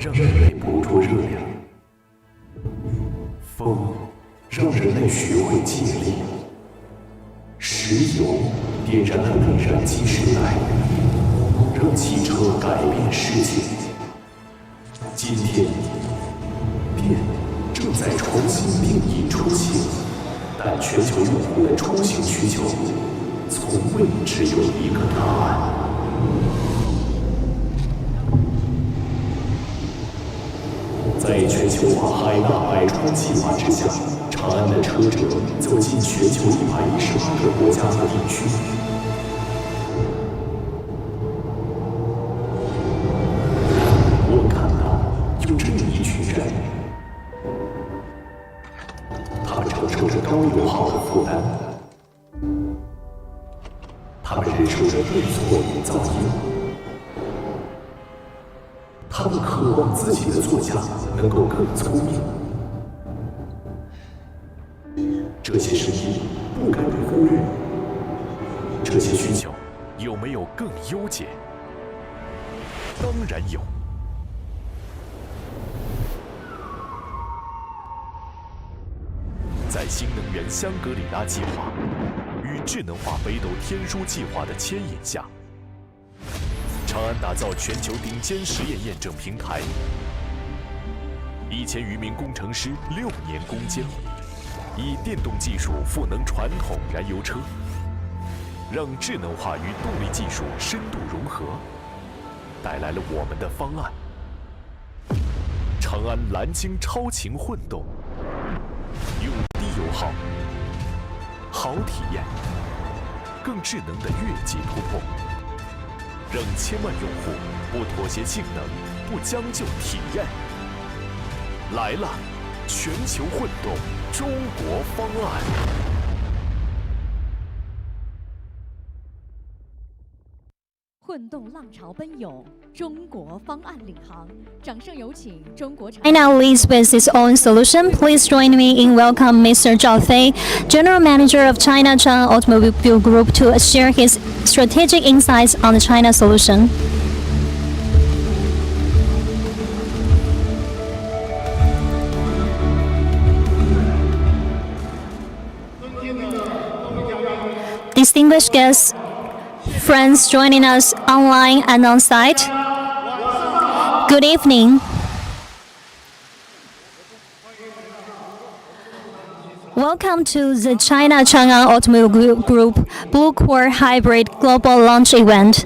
让人类捕捉热量，风让人类学会借力，石油点燃了内燃机时代，让汽车改变世界。今天，电正在重新定义出行，但全球用户的出行需求从未只有一个答案。在全球化海纳百川计划之下，长安的车辙走进全球118个国家和地区。我看到有这么一群人，他们承受着高油耗的负担，他们忍受着对错与噪音。他们渴望自己的座驾能够更聪明，这些声音不该被忽略。这些需求有没有更优解？当然有。在新能源香格里拉计划与智能化北斗天枢计划的牵引下，长安打造全球顶尖实验验证平台，1000余名工程师6年攻坚，以电动技术赋能传统燃油车，让智能化与动力技术深度融合，带来了我们的方案——长安蓝鲸超擎混动，用低油耗、好体验、更智能的越级突破。让千万用户不妥协性能，不将就体验。来了，全球混动中国方案。混动浪潮奔涌，中国方案领航。掌声有请中国产。China leads with its own solution. Please join me in welcome Mr. Zhao Fei, General Manager of China Changan Automobile Group, to share his strategic insights on the China solution. Distinguished guests, friends joining us online and on site, good evening. Welcome to the China Changan Automobile Group BlueCore Hybrid Global Launch Event.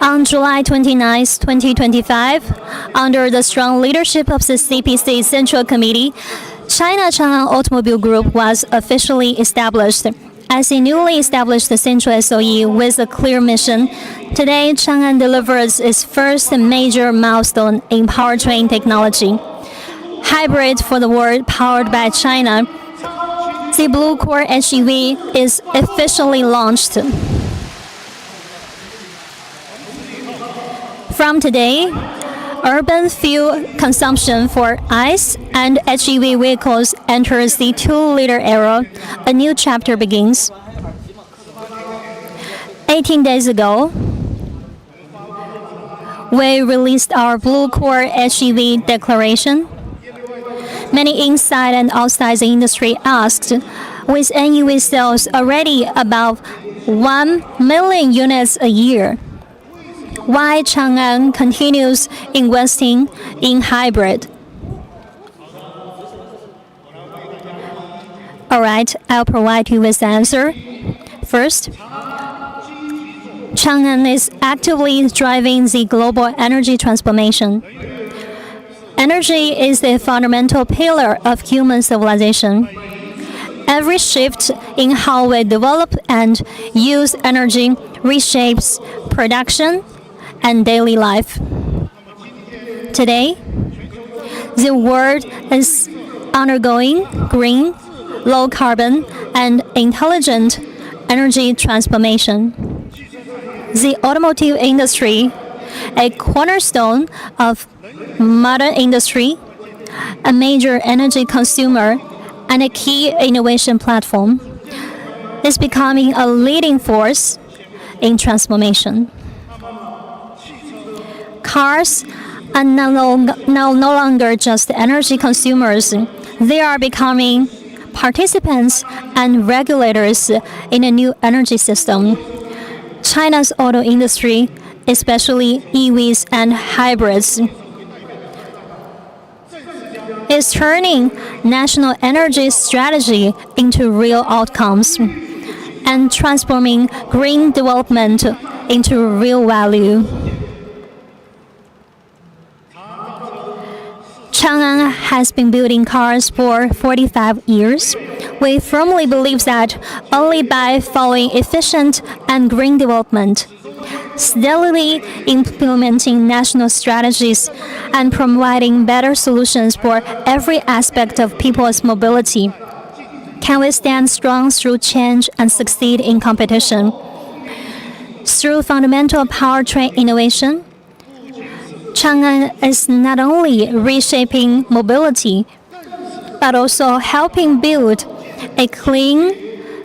On July 29, 2025, under the strong leadership of the CPC Central Committee, China Changan Automobile Group was officially established. As a newly established Central SOE with a clear mission, today Changan delivers its first major milestone in powertrain technology. Hybrid for the world powered by China, the BlueCore HEV is officially launched. From today, urban fuel consumption for ICE and HEV vehicles enters the 2-liter era. A new chapter begins. 18 days ago, we released our BlueCore HEV declaration. Many inside and outside the industry asked, with NEV sales already above 1 million units a year, why Changan continues investing in hybrid? Alright, I'll provide you with the answer. First, Changan is actively driving the global energy transformation. Energy is the fundamental pillar of human civilization. Every shift in how we develop and use energy reshapes production and daily life. Today, the world is undergoing green, low carbon, and intelligent energy transformation. The automotive industry, a cornerstone of modern industry, a major energy consumer, and a key innovation platform, is becoming a leading force in transformation. Cars are no longer just energy consumers. They are becoming participants and regulators in a new energy system. China's auto industry, especially EVs and hybrids, is turning national energy strategy into real outcomes and transforming green development into real value. Changan has been building cars for 45 years. We firmly believe that only by following efficient and green development, steadily implementing national strategies, and providing better solutions for every aspect of people's mobility, can we stand strong through change and succeed in competition. Through fundamental powertrain innovation, Changan is not only reshaping mobility, but also helping build a clean,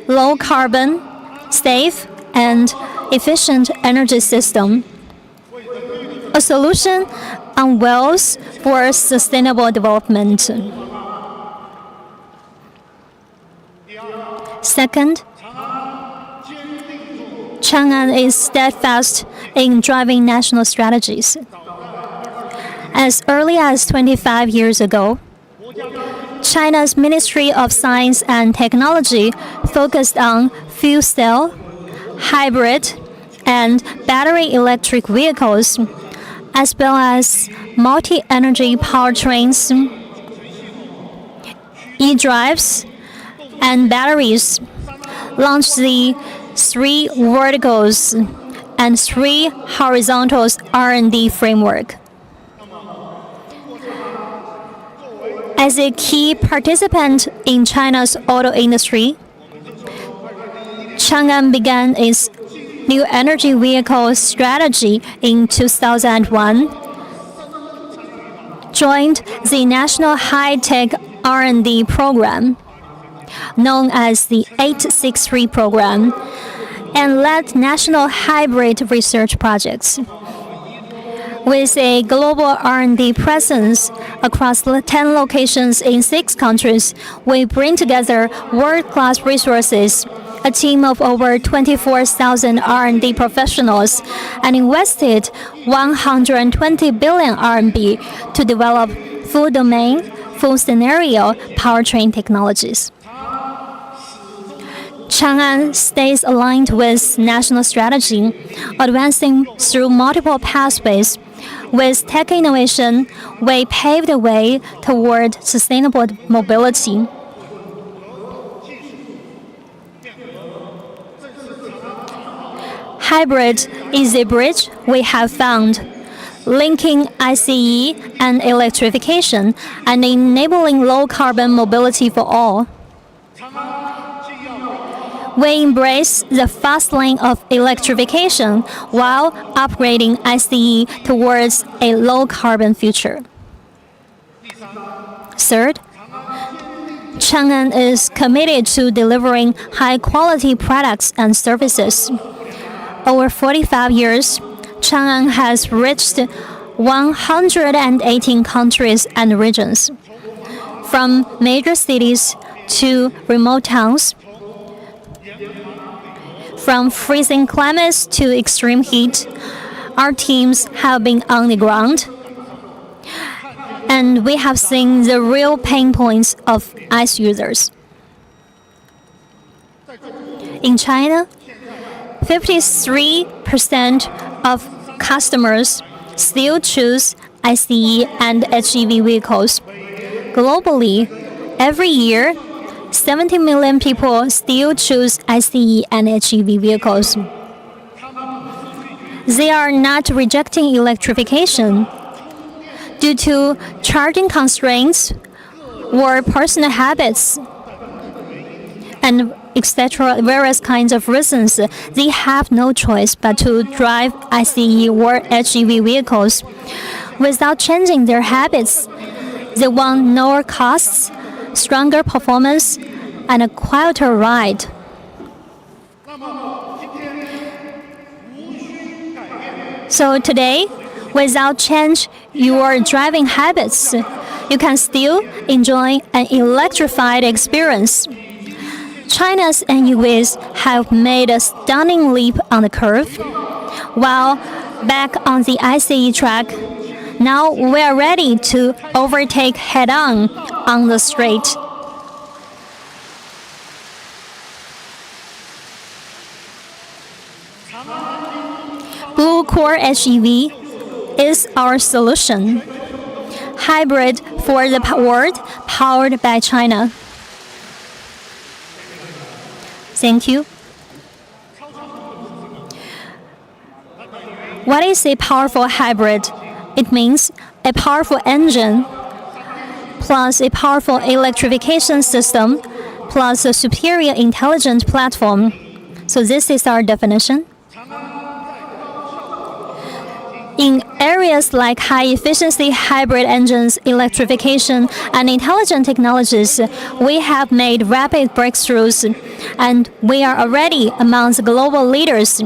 low-carbon, safe, and efficient energy system, a solution on wheels for sustainable development. Second, Changan is steadfast in driving national strategies. As early as 25 years ago, China's Ministry of Science and Technology focused on fuel cell, hybrid, and battery electric vehicles, as well as multi-energy powertrains, e-drives, and batteries, launched the 3 verticals and 3 horizontals R&D framework. As a key participant in China's auto industry, Changan began its new energy vehicle strategy in 2001, joined the National High-Tech R&D Program, known as the 863 Program, and led national hybrid research projects. With a global R&D presence across 10 locations in 6 countries, we bring together world-class resources, a team of over 24,000 R&D professionals, and invested 120 billion RMB to develop full domain, full scenario powertrain technologies. Changan stays aligned with national strategy, advancing through multiple pathways. With tech innovation, we pave the way toward sustainable mobility. Hybrid is a bridge we have found, linking ICE and electrification and enabling low-carbon mobility for all. We embrace the fast lane of electrification while upgrading ICE towards a low-carbon future. Third, Changan is committed to delivering high-quality products and services. Over 45 years, Changan has reached 118 countries and regions, from major cities to remote towns, from freezing climates to extreme heat. Our teams have been on the ground, and we have seen the real pain points of ICE users. In China, 53% of customers still choose ICE and HEV vehicles. Globally, every year, 70 million people still choose ICE and HEV vehicles. They are not rejecting electrification due to charging constraints or personal habits and etc. various kinds of reasons. They have no choice but to drive ICE or HEV vehicles. Without changing their habits, they want lower costs, stronger performance, and a quieter ride. So today, Without change your driving habits, you can still enjoy an electrified experience. China's NEVs have made a stunning leap on the curve, while back on the ICE track, now we are ready to overtake head-on the straight. BlueCore HEV is our solution. Hybrid for the world, powered by China. Thank you. What is a powerful hybrid? It means a powerful engine plus a powerful electrification system plus a superior intelligent platform. So this is our definition. In areas like high-efficiency hybrid engines, electrification, and intelligent technologies, we have made rapid breakthroughs, and we are already among the global leaders.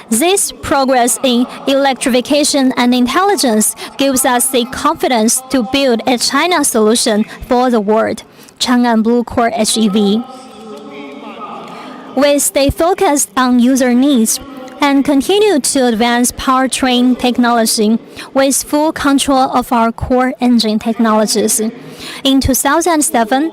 This progress in electrification and intelligence gives us the confidence to build a China solution for the world, Changan BlueCore HEV. We stay focused on user needs and continue to advance powertrain technology with full control of our core engine technologies. In 2007,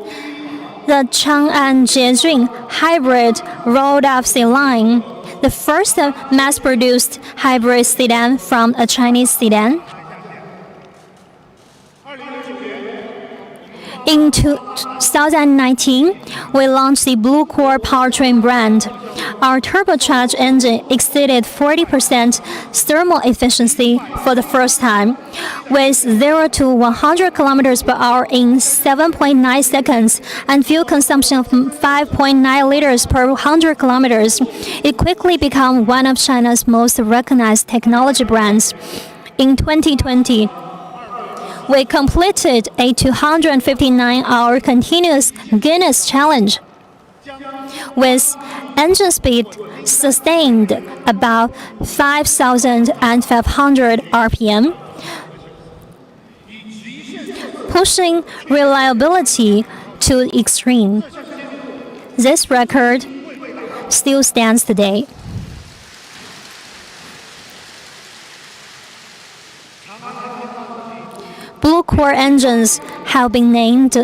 the Changan Jiejun hybrid rolled off the line, the first mass-produced hybrid sedan from a Chinese sedan. In 2019, we launched the BlueCore powertrain brand. Our turbocharged engine exceeded 40% thermal efficiency for the first time, with 0 to 100 km per hour in 7.9 seconds and fuel consumption of 5.9 liters per 100 kilometers. It quickly became one of China's most recognized technology brands. In 2020, we completed a 259-hour continuous Guinness challenge, with engine speed sustained about 5,500 RPM, pushing reliability to the extreme. This record still stands today. BlueCore engines have been named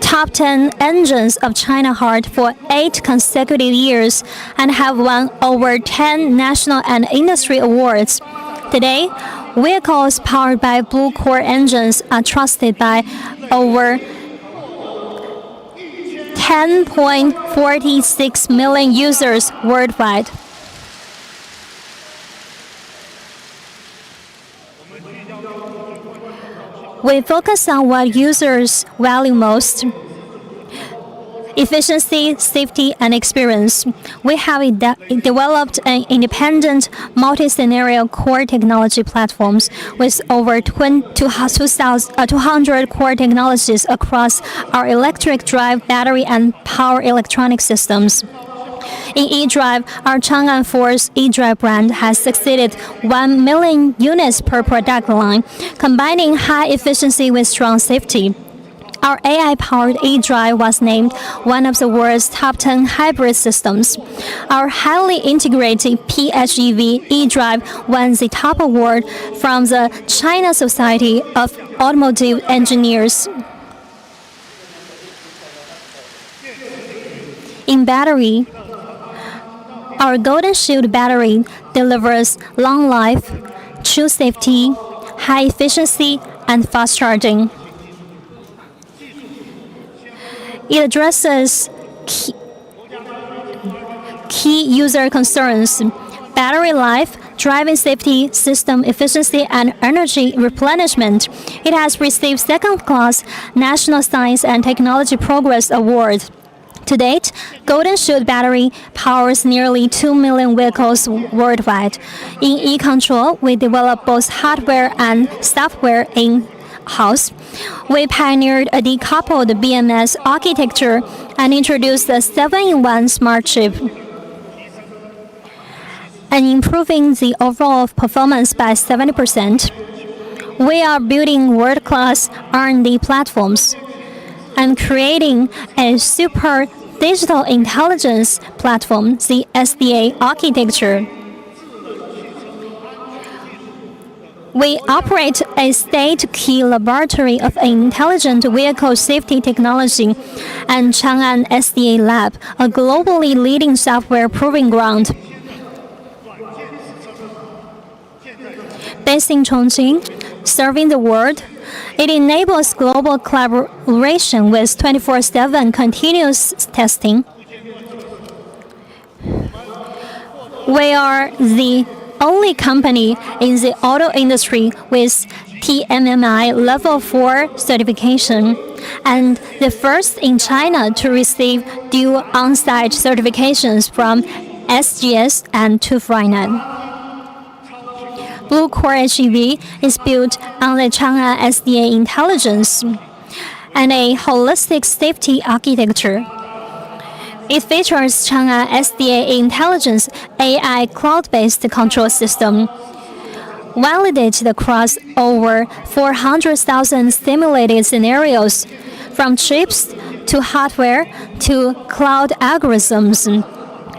top 10 engines of China Heart for 8 consecutive years and have won over 10 national and industry awards. Today, vehicles powered by BlueCore engines are trusted by over 10.46 million users worldwide. We focus on what users value most: efficiency, safety, and experience. We have developed an independent multi-scenario core technology platforms with over 200 core technologies across our electric drive, battery, and power electronic systems. In eDrive, our Changan Force eDrive brand has succeeded 1 million units per product line, combining high efficiency with strong safety. Our AI-powered eDrive was named one of the world's top 10 hybrid systems. Our highly integrated PHEV eDrive won the top award from the China Society of Automotive Engineers. In battery, our Golden Shield battery delivers long life, true safety, high efficiency, and fast charging. It addresses key user concerns: battery life, driving safety, system efficiency, and energy replenishment. It has received second-class National Science and Technology Progress Award. To date, Golden Shield battery powers nearly 2 million vehicles worldwide. In e-control, we develop both hardware and software in-house. We pioneered a decoupled BMS architecture and introduced a 7-in-1 smart chip. and improving the overall performance by 70%. We are building world-class R&D platforms and creating a super digital intelligence platform, the SDA architecture. We operate a state-key laboratory of intelligent vehicle safety technology and Changan SDA Lab, a globally leading software proving ground. Based in Chongqing, serving the world, it enables global collaboration with 24/7 continuous testing. We are the only company in the auto industry with TMMI Level 4 certification and the first in China to receive dual on-site certifications from SGS and TÜV BlueCore HEV is built on the Changan SDA intelligence and a holistic safety architecture. It features Changan SDA Intelligence AI cloud-based control system, validated across over 400,000 simulated scenarios, from chips to hardware to cloud algorithms.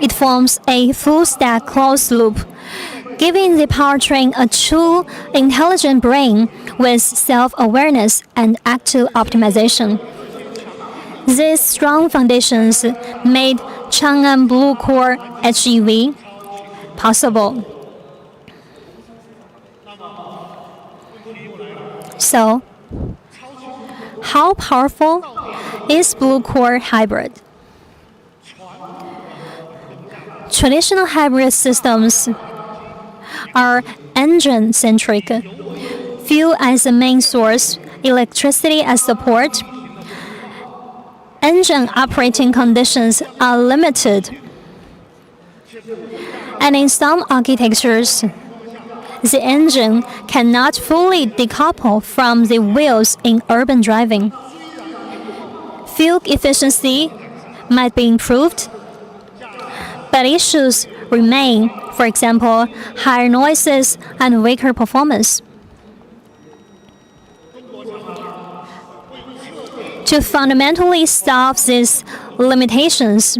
It forms a full-stack closed loop, giving the powertrain a true intelligent brain with self-awareness and active optimization. These strong foundations made Changan BlueCore HEV possible. So, how powerful is BlueCore hybrid? Traditional hybrid systems are engine-centric, fuel as the main source, electricity as support. Engine operating conditions are limited, and in some architectures, the engine cannot fully decouple from the wheels in urban driving. Fuel efficiency might be improved, but issues remain, for example, higher noises and weaker performance. To fundamentally solve these limitations,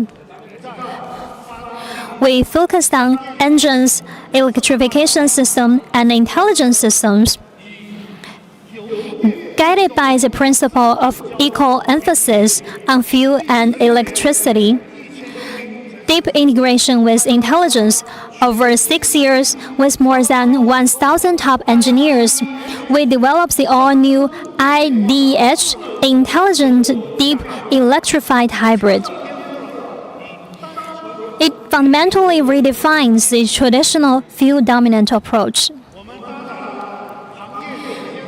we focused on engines, electrification system, and intelligence systems. Guided by the principle of equal emphasis on fuel and electricity, deep integration with intelligence over 6 years with more than 1,000 top engineers, we developed the all-new IDH Intelligent Deep Electrified Hybrid. It fundamentally redefines the traditional fuel-dominant approach.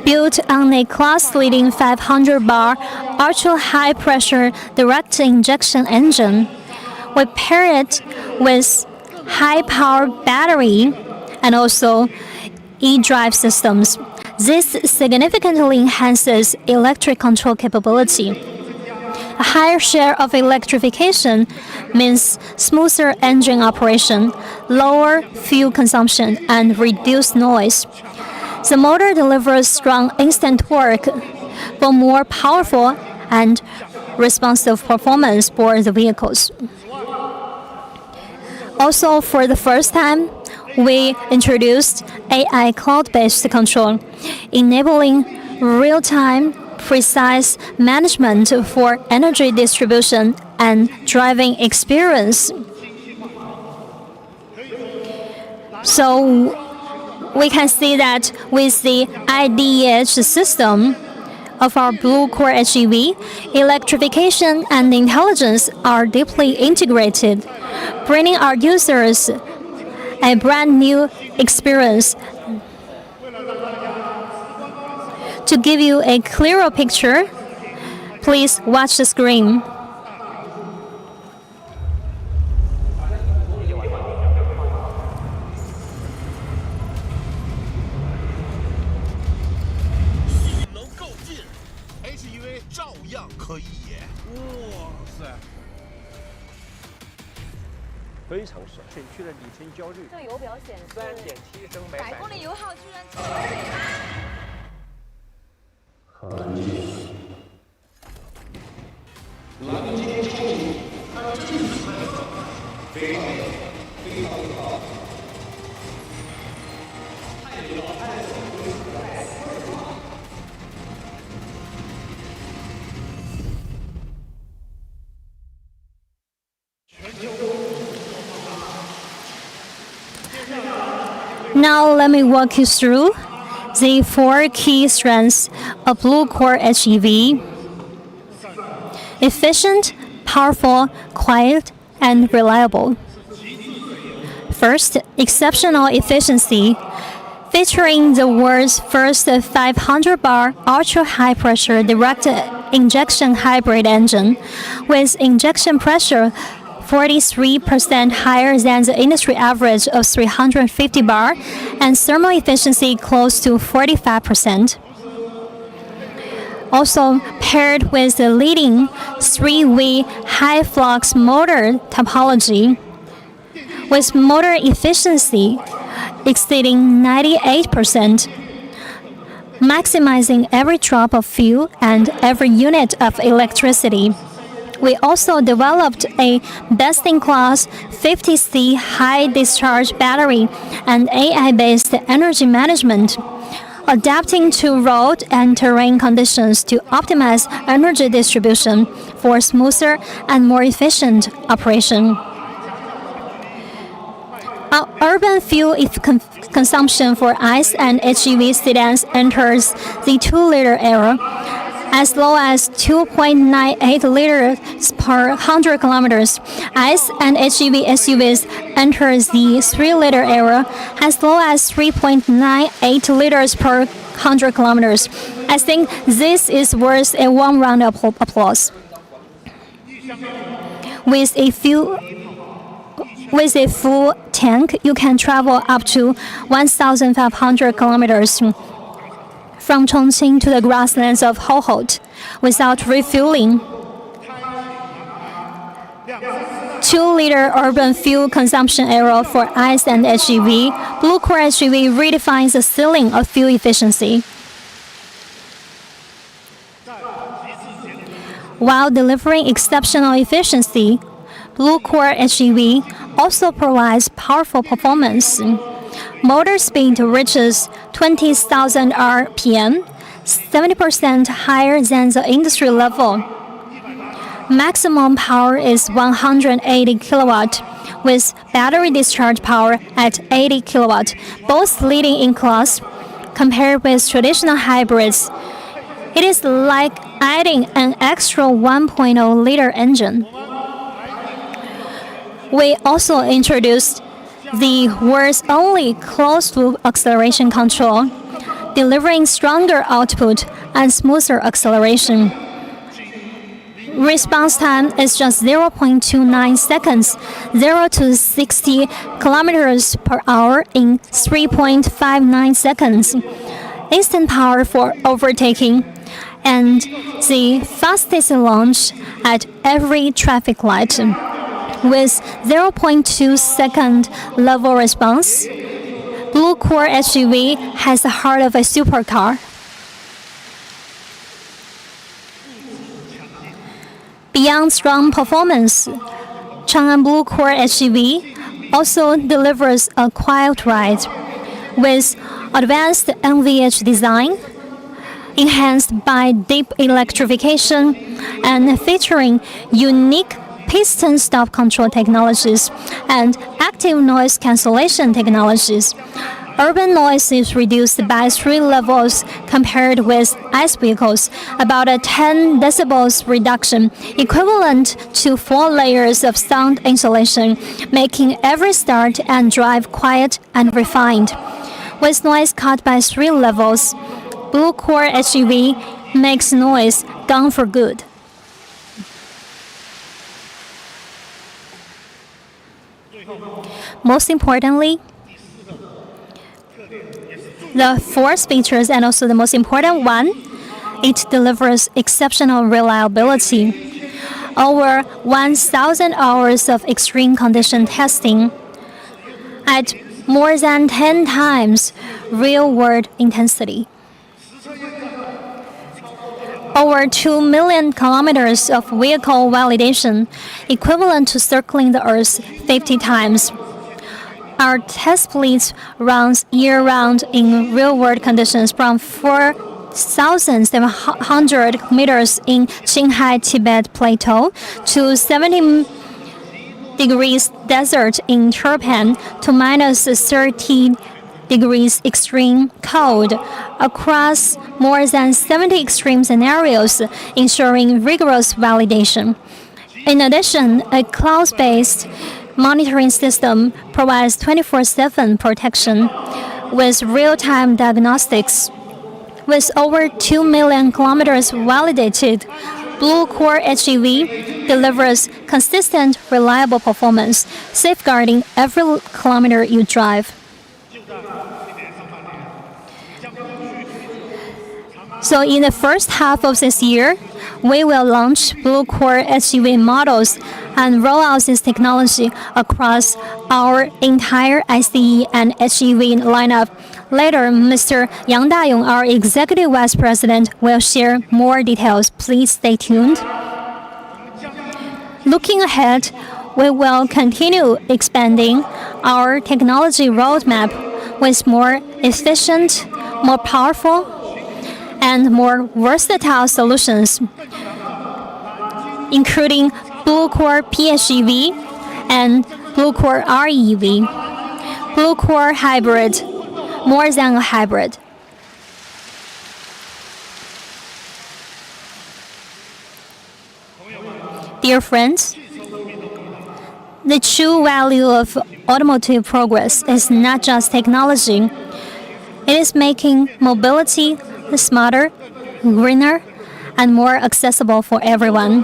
Built on a class-leading 500-bar ultra-high-pressure direct injection engine, we pair it with high-power battery and also e-drive systems. This significantly enhances electric control capability. A higher share of electrification means smoother engine operation, lower fuel consumption, and reduced noise. The motor delivers strong instant torque for more powerful and responsive performance for the vehicles. Also, for the first time, we introduced AI cloud-based control, enabling real-time, precise management for energy distribution and driving experience. So, we can see that with the IDH system of our BlueCore HEV, electrification and intelligence are deeply integrated, bringing our users a brand new experience. To give you a clearer picture, please watch the screen. HEV 照样可以也。哇塞！非常少。选区的里程焦虑，这个油表显示3.7升每100公里油耗居然Now let me walk you through the 4 key strengths of BlueCore HEV. Efficient, powerful, quiet, and reliable. First, exceptional efficiency. Featuring the world's first 500-bar ultra-high-pressure direct injection hybrid engine with injection pressure 43% higher than the industry average of 350 bar and thermal efficiency close to 45%. Also paired with the leading 3-way high flux motor topology with motor efficiency exceeding 98%, maximizing every drop of fuel and every unit of electricity. We also developed a best-in-class 50C high-discharge battery and AI-based energy management, adapting to road and terrain conditions to optimize energy distribution for smoother and more efficient operation. Our urban fuel consumption for ICE and HEV sedans enters the 2-liter era, as low as 2.98 liters per 100 kilometers. ICE and HEV SUVs enters the 3-liter era, as low as 3.98 liters per 100 kilometers. I think this is worth a warm round of applause. With a full tank, you can travel up to 1,500 kilometers from Chongqing to the grasslands of Hohhot without refueling. 2-liter urban fuel consumption era for ICE and HEV. BlueCore HEV redefines the ceiling of fuel efficiency. While delivering exceptional efficiency, BlueCore HEV also provides powerful performance. Motor speed reaches 20,000 RPM, 70% higher than the industry level. Maximum power is 180 kilowatt, with battery discharge power at 80 kilowatt, both leading in class. Compared with traditional hybrids, it is like adding an extra 1.0 liter engine. We also introduced the world's only closed-loop acceleration control, delivering stronger output and smoother acceleration. Response time is just 0.29 seconds, 0 to 60 kilometers per hour in 3.59 seconds. Instant power for overtaking, and the fastest launch at every traffic light. With 0.2 second level response, BlueCore HEV has the heart of a supercar. Beyond strong performance, Changan BlueCore HEV also delivers a quiet ride with advanced NVH design, enhanced by deep electrification and featuring unique piston stop control technologies and active noise cancellation technologies. Urban noise is reduced by 3 levels compared with ICE vehicles, about a 10 decibels reduction, equivalent to 4 layers of sound insulation, making every start and drive quiet and refined. With noise cut by 3 levels, BlueCore HEV makes noise gone for good. Most importantly, the 4th features, and also the most important one, it delivers exceptional reliability. over 1,000 hours of extreme condition testing at more than 10 times real-world intensity. Over 2 million kilometers of vehicle validation, equivalent to circling the Earth 50 times. Our test fleet runs year-round in real-world conditions from 4,700 meters in Qinghai Tibet Plateau to 70 degrees desert in Turpan to minus 30 degrees extreme cold across more than 70 extreme scenarios, ensuring rigorous validation. In addition, a cloud-based monitoring system provides 24/7 protection with real-time diagnostics. With over 2 million kilometers validated, BlueCore HEV delivers consistent, reliable performance, safeguarding every kilometer you drive. So in the first half of this year, we will launch BlueCore HEV models and roll out this technology across our entire ICE and HEV lineup. Later, Mr. Yang Dayong, our Executive Vice President, will share more details. Please stay tuned. Looking ahead, we will continue expanding our technology roadmap with more efficient, more powerful, and more versatile solutions, including BlueCore PHEV and BlueCore REV, BlueCore Hybrid, more than a hybrid. Dear friends, the true value of automotive progress is not just technology. It is making mobility smarter, greener, and more accessible for everyone.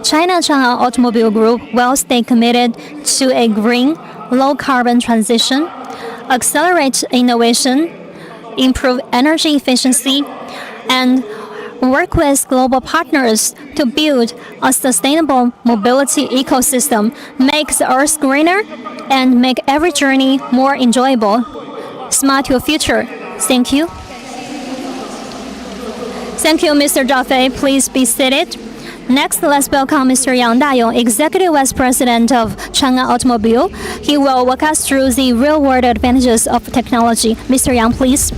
China Changan Automobile Group will stay committed to a green, low-carbon transition, accelerate innovation, improve energy efficiency, and work with global partners to build a sustainable mobility ecosystem, make the Earth greener, and make every journey more enjoyable. Smart your future. Thank you. Thank you, Mr. Zhao Fei. Please be seated. Next, let's welcome Mr. Yang Dayong, Executive Vice President of Changan Automobile. He will walk us through the real-world advantages of technology. Mr. Yang, please.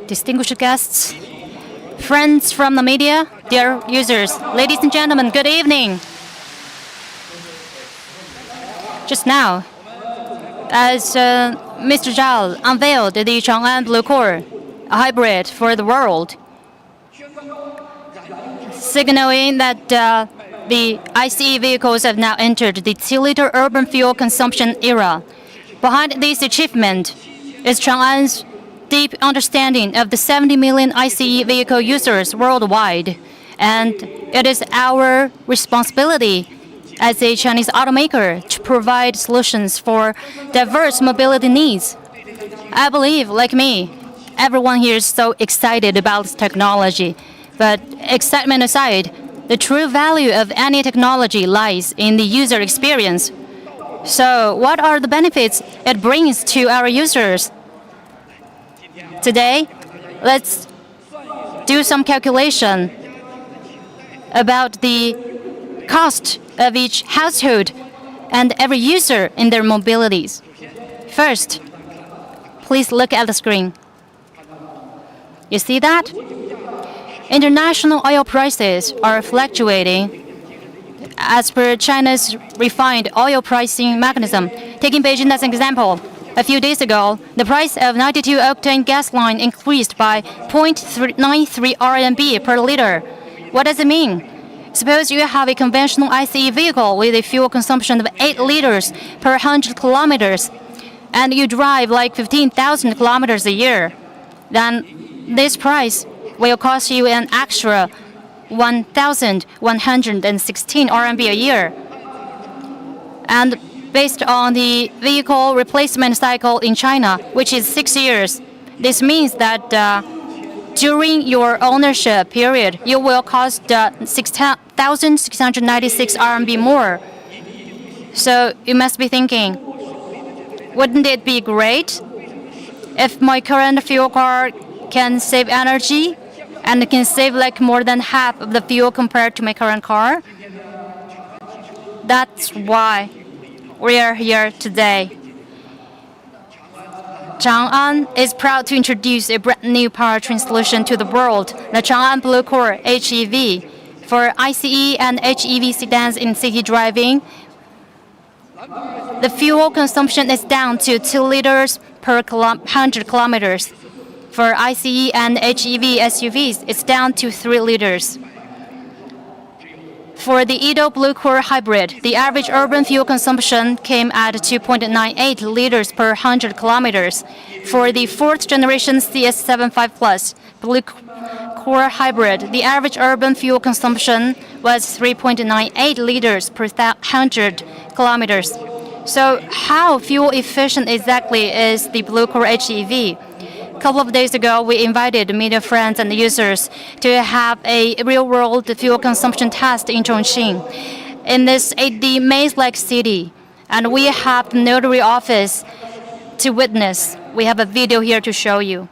Distinguished guests, friends from the media, dear users, ladies and gentlemen, good evening. Just now, as Mr. Zhao unveiled the Changan BlueCore, a hybrid for the world, signaling that the ICE vehicles have now entered the 2-liter urban fuel consumption era. Behind this achievement is Changan's deep understanding of the 70 million ICE vehicle users worldwide, and it is our responsibility as a Chinese automaker to provide solutions for diverse mobility needs. I believe, like me, everyone here is so excited about this technology. But excitement aside, the true value of any technology lies in the user experience. So what are the benefits it brings to our users? Today, let's do some calculation about the cost of each household and every user in their mobilities. First, please look at the screen. You see that? International oil prices are fluctuating as per China's refined oil pricing mechanism. Taking Beijing as an example, a few days ago, the price of 92-octane gasoline increased by 0.93 RMB per liter. What does it mean? Suppose you have a conventional ICE vehicle with a fuel consumption of 8 liters per 100 kilometers, and you drive like 15,000 kilometers a year. Then this price will cost you an extra 1,116 RMB a year. And based on the vehicle replacement cycle in China, which is 6 years, this means that during your ownership period, you will cost 6,696 RMB more. So you must be thinking, wouldn't it be great if my current fuel car can save energy and can save like more than half of the fuel compared to my current car? That's why we are here today. Changan is proud to introduce a brand new powertrain solution to the world, the Changan BlueCore HEV. For ICE and HEV sedans in city driving, the fuel consumption is down to 2 liters per 100 kilometers. For ICE and HEV SUVs, it's down to 3 liters. For the Edo BlueCore hybrid, the average urban fuel consumption came at 2.98 liters per 100 kilometers. For the 4th generation CS75 Plus BlueCore hybrid, the average urban fuel consumption was 3.98 liters per 100 kilometers. So how fuel efficient exactly is the BlueCore HEV? A couple of days ago, we invited media friends and users to have a real-world fuel consumption test in Chongqing, in this 8D maze-like city. And we have the notary office to witness. We have a video here to show you.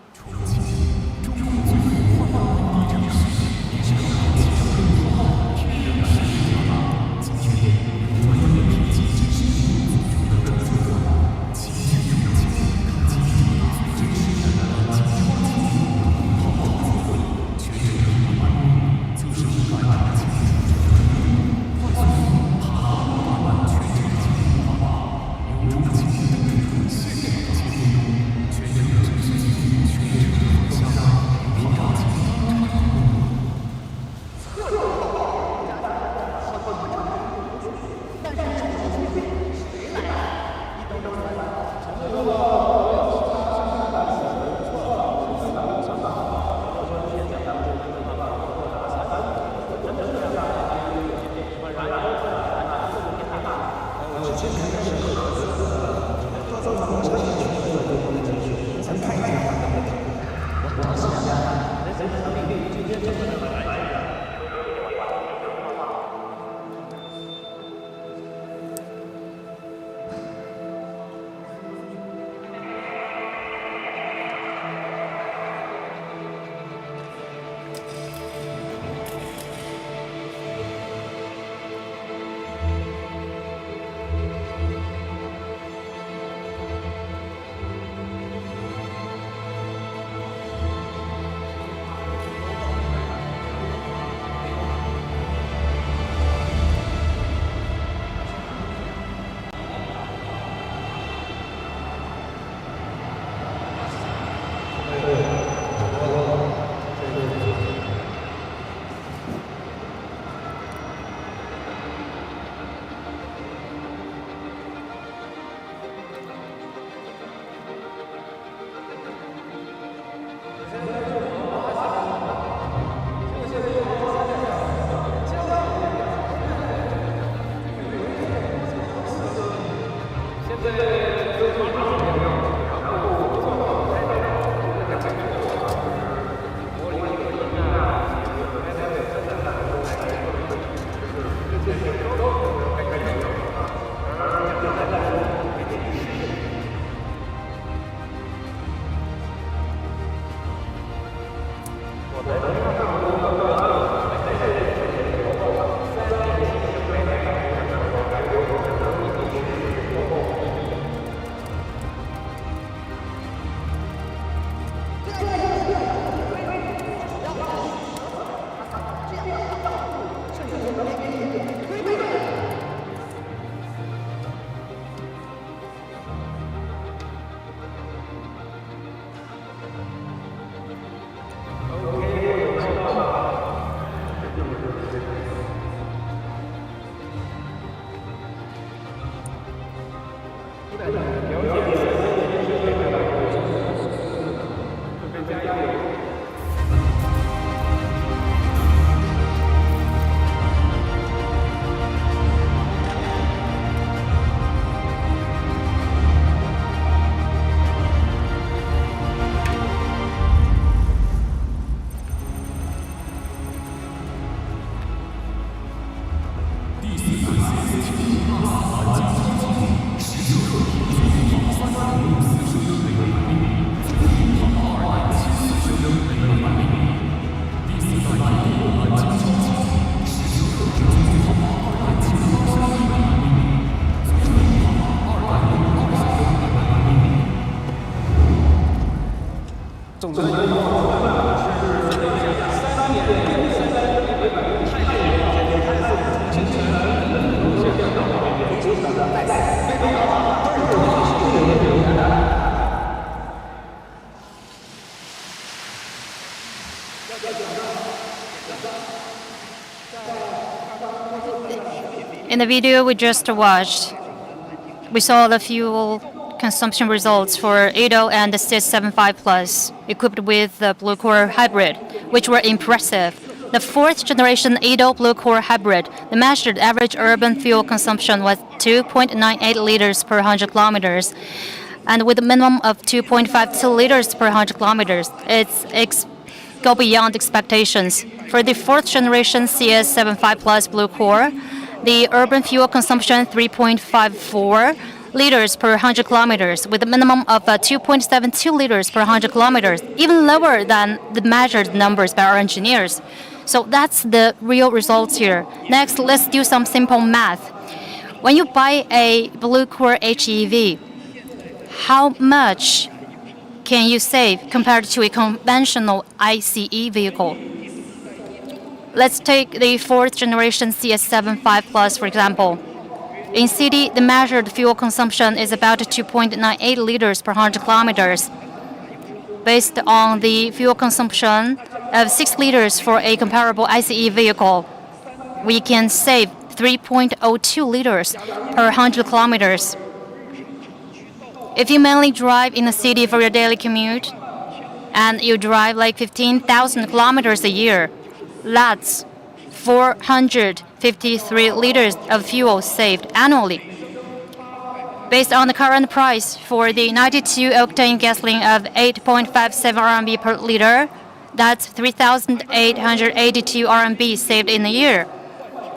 In the video we just watched, we saw the fuel consumption results for 80 and the CS75 Plus equipped with the BlueCore hybrid, which were impressive. The fourth generation 80 BlueCore hybrid, the measured average urban fuel consumption was 2.98 liters per 100 kilometers, and with a minimum of 2.52 liters per 100 kilometers. It's go beyond expectations. For the fourth generation CS75 Plus BlueCore, the urban fuel consumption 3.54 liters per 100 kilometers, with a minimum of 2.72 liters per 100 kilometers, even lower than the measured numbers by our engineers. So that's the real results here. Next, let's do some simple math. When you buy a BlueCore HEV, how much can you save compared to a conventional ICE vehicle? Let's take the fourth generation CS75 Plus, for example. In city, the measured fuel consumption is about 2.98 liters per 100 kilometers. Based on the fuel consumption of 6 liters for a comparable ICE vehicle, we can save 3.02 liters per 100 kilometers. If you mainly drive in the city for your daily commute, and you drive like 15,000 kilometers a year, that's 453 liters of fuel saved annually. Based on the current price for the 92 octane gasoline of 8.57 RMB per liter, that's 3,882 RMB saved in a year.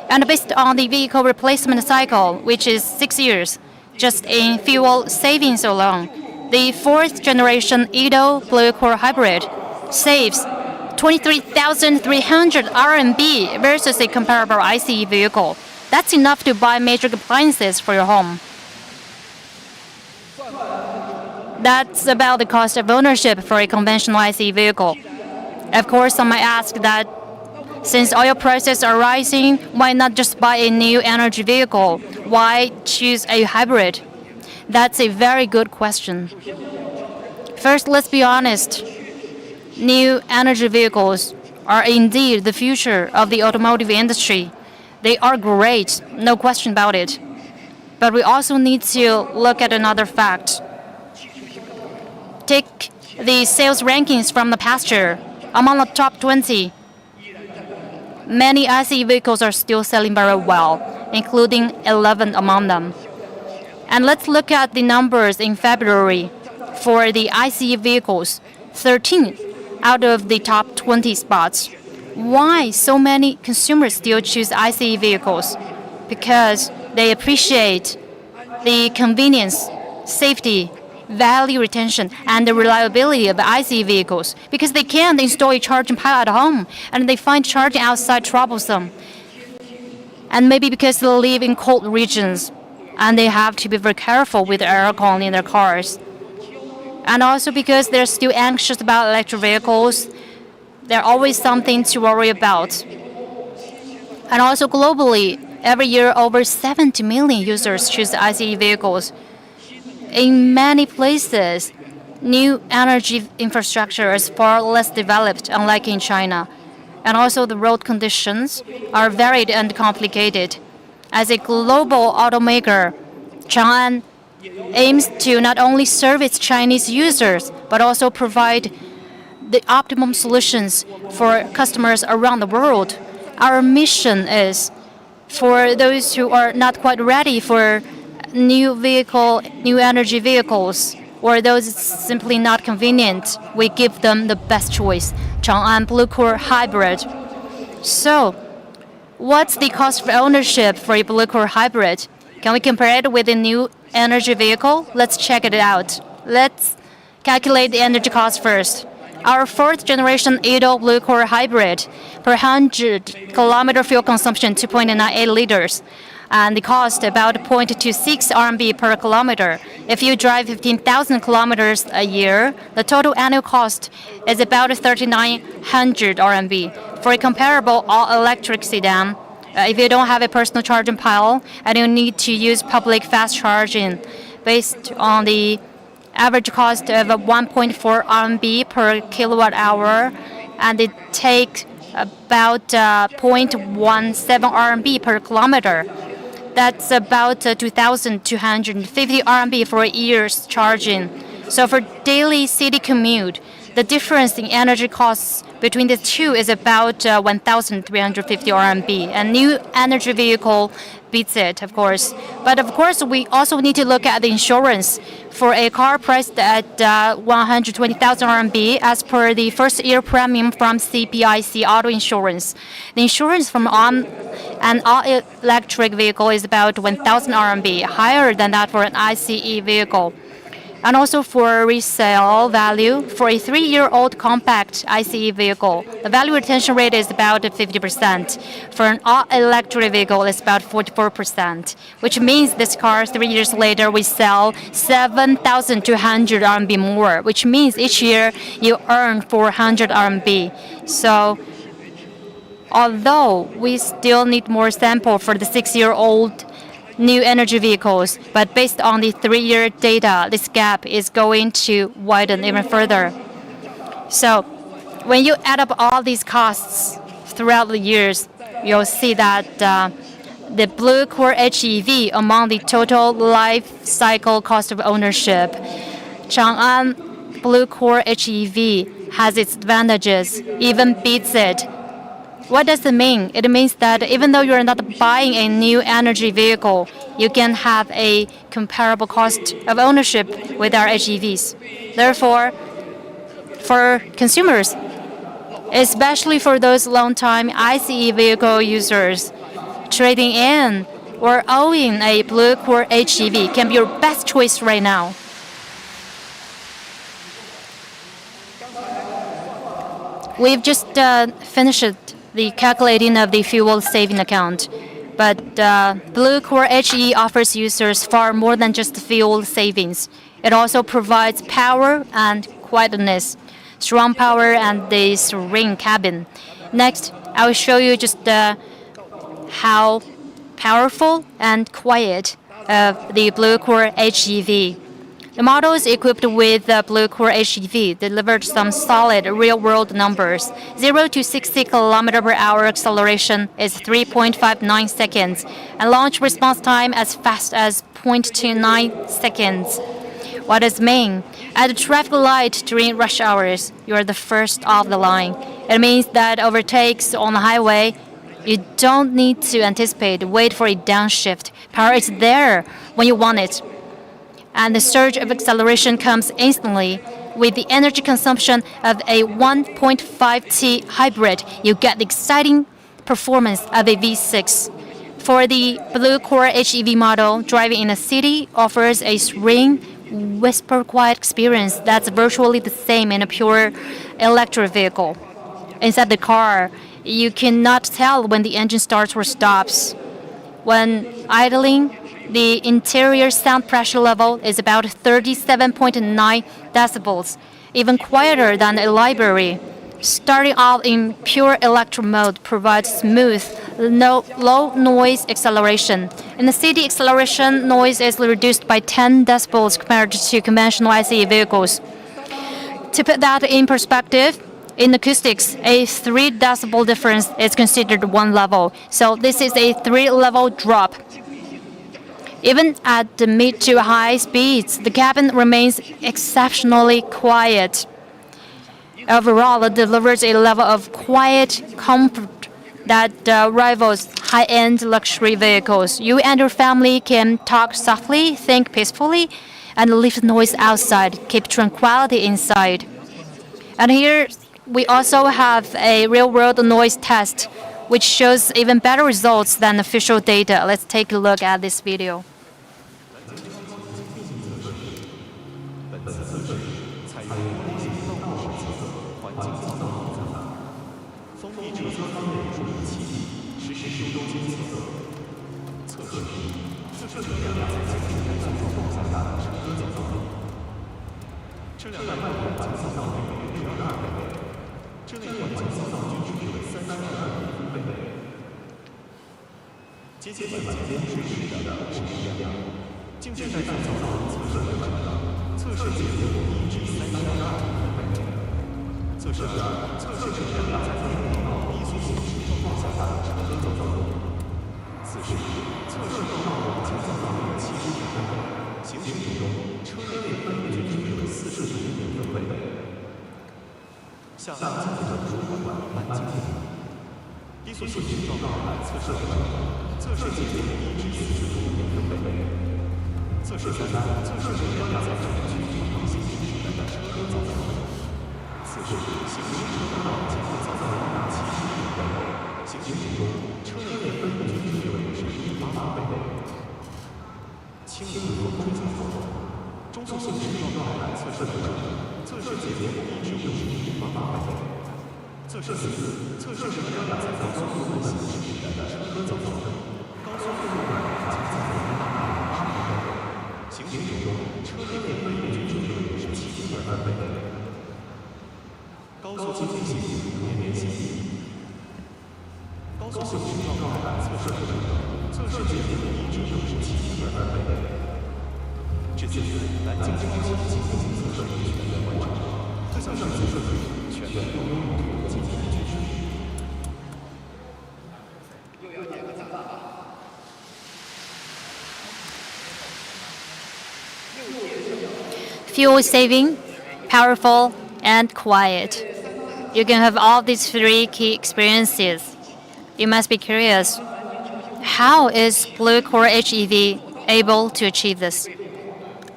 And based on the vehicle replacement cycle, which is 6 years, just in fuel savings alone, the fourth generation Edo BlueCore hybrid saves 23,300 RMB versus a comparable ICE vehicle. That's enough to buy major appliances for your home. That's about the cost of ownership for a conventional ICE vehicle. Of course, some might ask that since oil prices are rising, why not just buy a new energy vehicle? Why choose a hybrid? That's a very good question. First, let's be honest. New energy vehicles are indeed the future of the automotive industry. They are great, no question about it. But we also need to look at another fact. Take the sales rankings from the past year. Among the top 20, many ICE vehicles are still selling very well, including 11 among them. And let's look at the numbers in February. For the ICE vehicles, 13 out of the top 20 spots. Why so many consumers still choose ICE vehicles? Because they appreciate the convenience, safety, value retention, and the reliability of ICE vehicles. Because they can't install a charging pile at home, and they find charging outside troublesome. And maybe because they live in cold regions, and they have to be very careful with the air quality in their cars. And also because they're still anxious about electric vehicles, there's always something to worry about. And also globally, every year over 70 million users choose ICE vehicles. In many places, new energy infrastructure is far less developed, unlike in China. And also the road conditions are varied and complicated. As a global automaker, Changan aims to not only serve its Chinese users, but also provide the optimum solutions for customers around the world. Our mission is for those who are not quite ready for new energy vehicles, or those simply not convenient, we give them the best choice, Changan BlueCore hybrid. So, what's the cost of ownership for a BlueCore hybrid? Can we compare it with a new energy vehicle? Let's check it out. Let's calculate the energy cost first. Our fourth generation Edo BlueCore hybrid per 100 kilometer fuel consumption 2.98 liters, and the cost about 0.26 RMB per kilometer. If you drive 15,000 kilometers a year, the total annual cost is about 3,900 RMB. For a comparable all-electric sedan, if you don't have a personal charging pile and you need to use public fast charging, based on the average cost of 1.4 RMB per kilowatt hour, and it takes about 0.17 RMB per kilometer. That's about 2,250 RMB for a year's charging. So for daily city commute, the difference in energy costs between the two is about 1,350 RMB. A new energy vehicle beats it, of course. But of course, we also need to look at the insurance. For a car priced at 120,000 RMB, as per the first year premium from CPIC Auto Insurance, the insurance from an all-electric vehicle is about 1,000 RMB, higher than that for an ICE vehicle. And also for resale value, for a 3-year-old compact ICE vehicle, the value retention rate is about 50%. For an all-electric vehicle, it's about 44%, which means this car 3 years later we sell 7,200 RMB more, which means each year you earn 400 RMB. So although we still need more sample for the 6-year-old new energy vehicles, but based on the 3-year data, this gap is going to widen even further. So when you add up all these costs throughout the years, you'll see that the BlueCore HEV among the total life cycle cost of ownership, Changan BlueCore HEV has its advantages, even beats it. What does it mean? It means that even though you're not buying a new energy vehicle, you can have a comparable cost of ownership with our HEVs. Therefore, for consumers, especially for those long-time ICE vehicle users, trading in or owning a BlueCore HEV can be your best choice right now. We've just finished the calculating of the fuel saving account. But BlueCore HE offers users far more than just fuel savings. It also provides power and quietness, strong power and the serene cabin. Next, I will show you just how powerful and quiet the BlueCore HEV. The models equipped with the BlueCore HEV delivered some solid real-world numbers. 0 to 60 km/h acceleration is 3.59 seconds, and launch response time as fast as 0.29 seconds. What does it mean? At a traffic light during rush hours, you are the first off the line. It means that overtakes on the highway, you don't need to wait for a downshift. Power is there when you want it. And the surge of acceleration comes instantly. With the energy consumption of a 1.5T hybrid, you get the exciting performance of a V6. For the BlueCore HEV model, driving in a city offers a serene, whisper-quiet experience that's virtually the same in a pure electric vehicle. Inside the car, you cannot tell when the engine starts or stops. When idling, the interior sound pressure level is about 37.9 decibels, even quieter than a library. Starting out in pure electric mode provides smooth, low noise acceleration. In the city, acceleration noise is reduced by 10 decibels compared to conventional ICE vehicles. To put that in perspective, in acoustics, a 3 decibel difference is considered 1 level. So this is a 3-level drop. Even at the mid to high speeds, the cabin remains exceptionally quiet. Overall, it delivers a level of quiet comfort that rivals high-end luxury vehicles. You and your family can talk softly, think peacefully, and leave noise outside, keep tranquility inside. And here we also have a real-world noise test, which shows even better results than official data. Let's take a look at this video. Fuel saving, powerful, and quiet. You can have all these three key experiences. You must be curious. How is BlueCore HEV able to achieve this?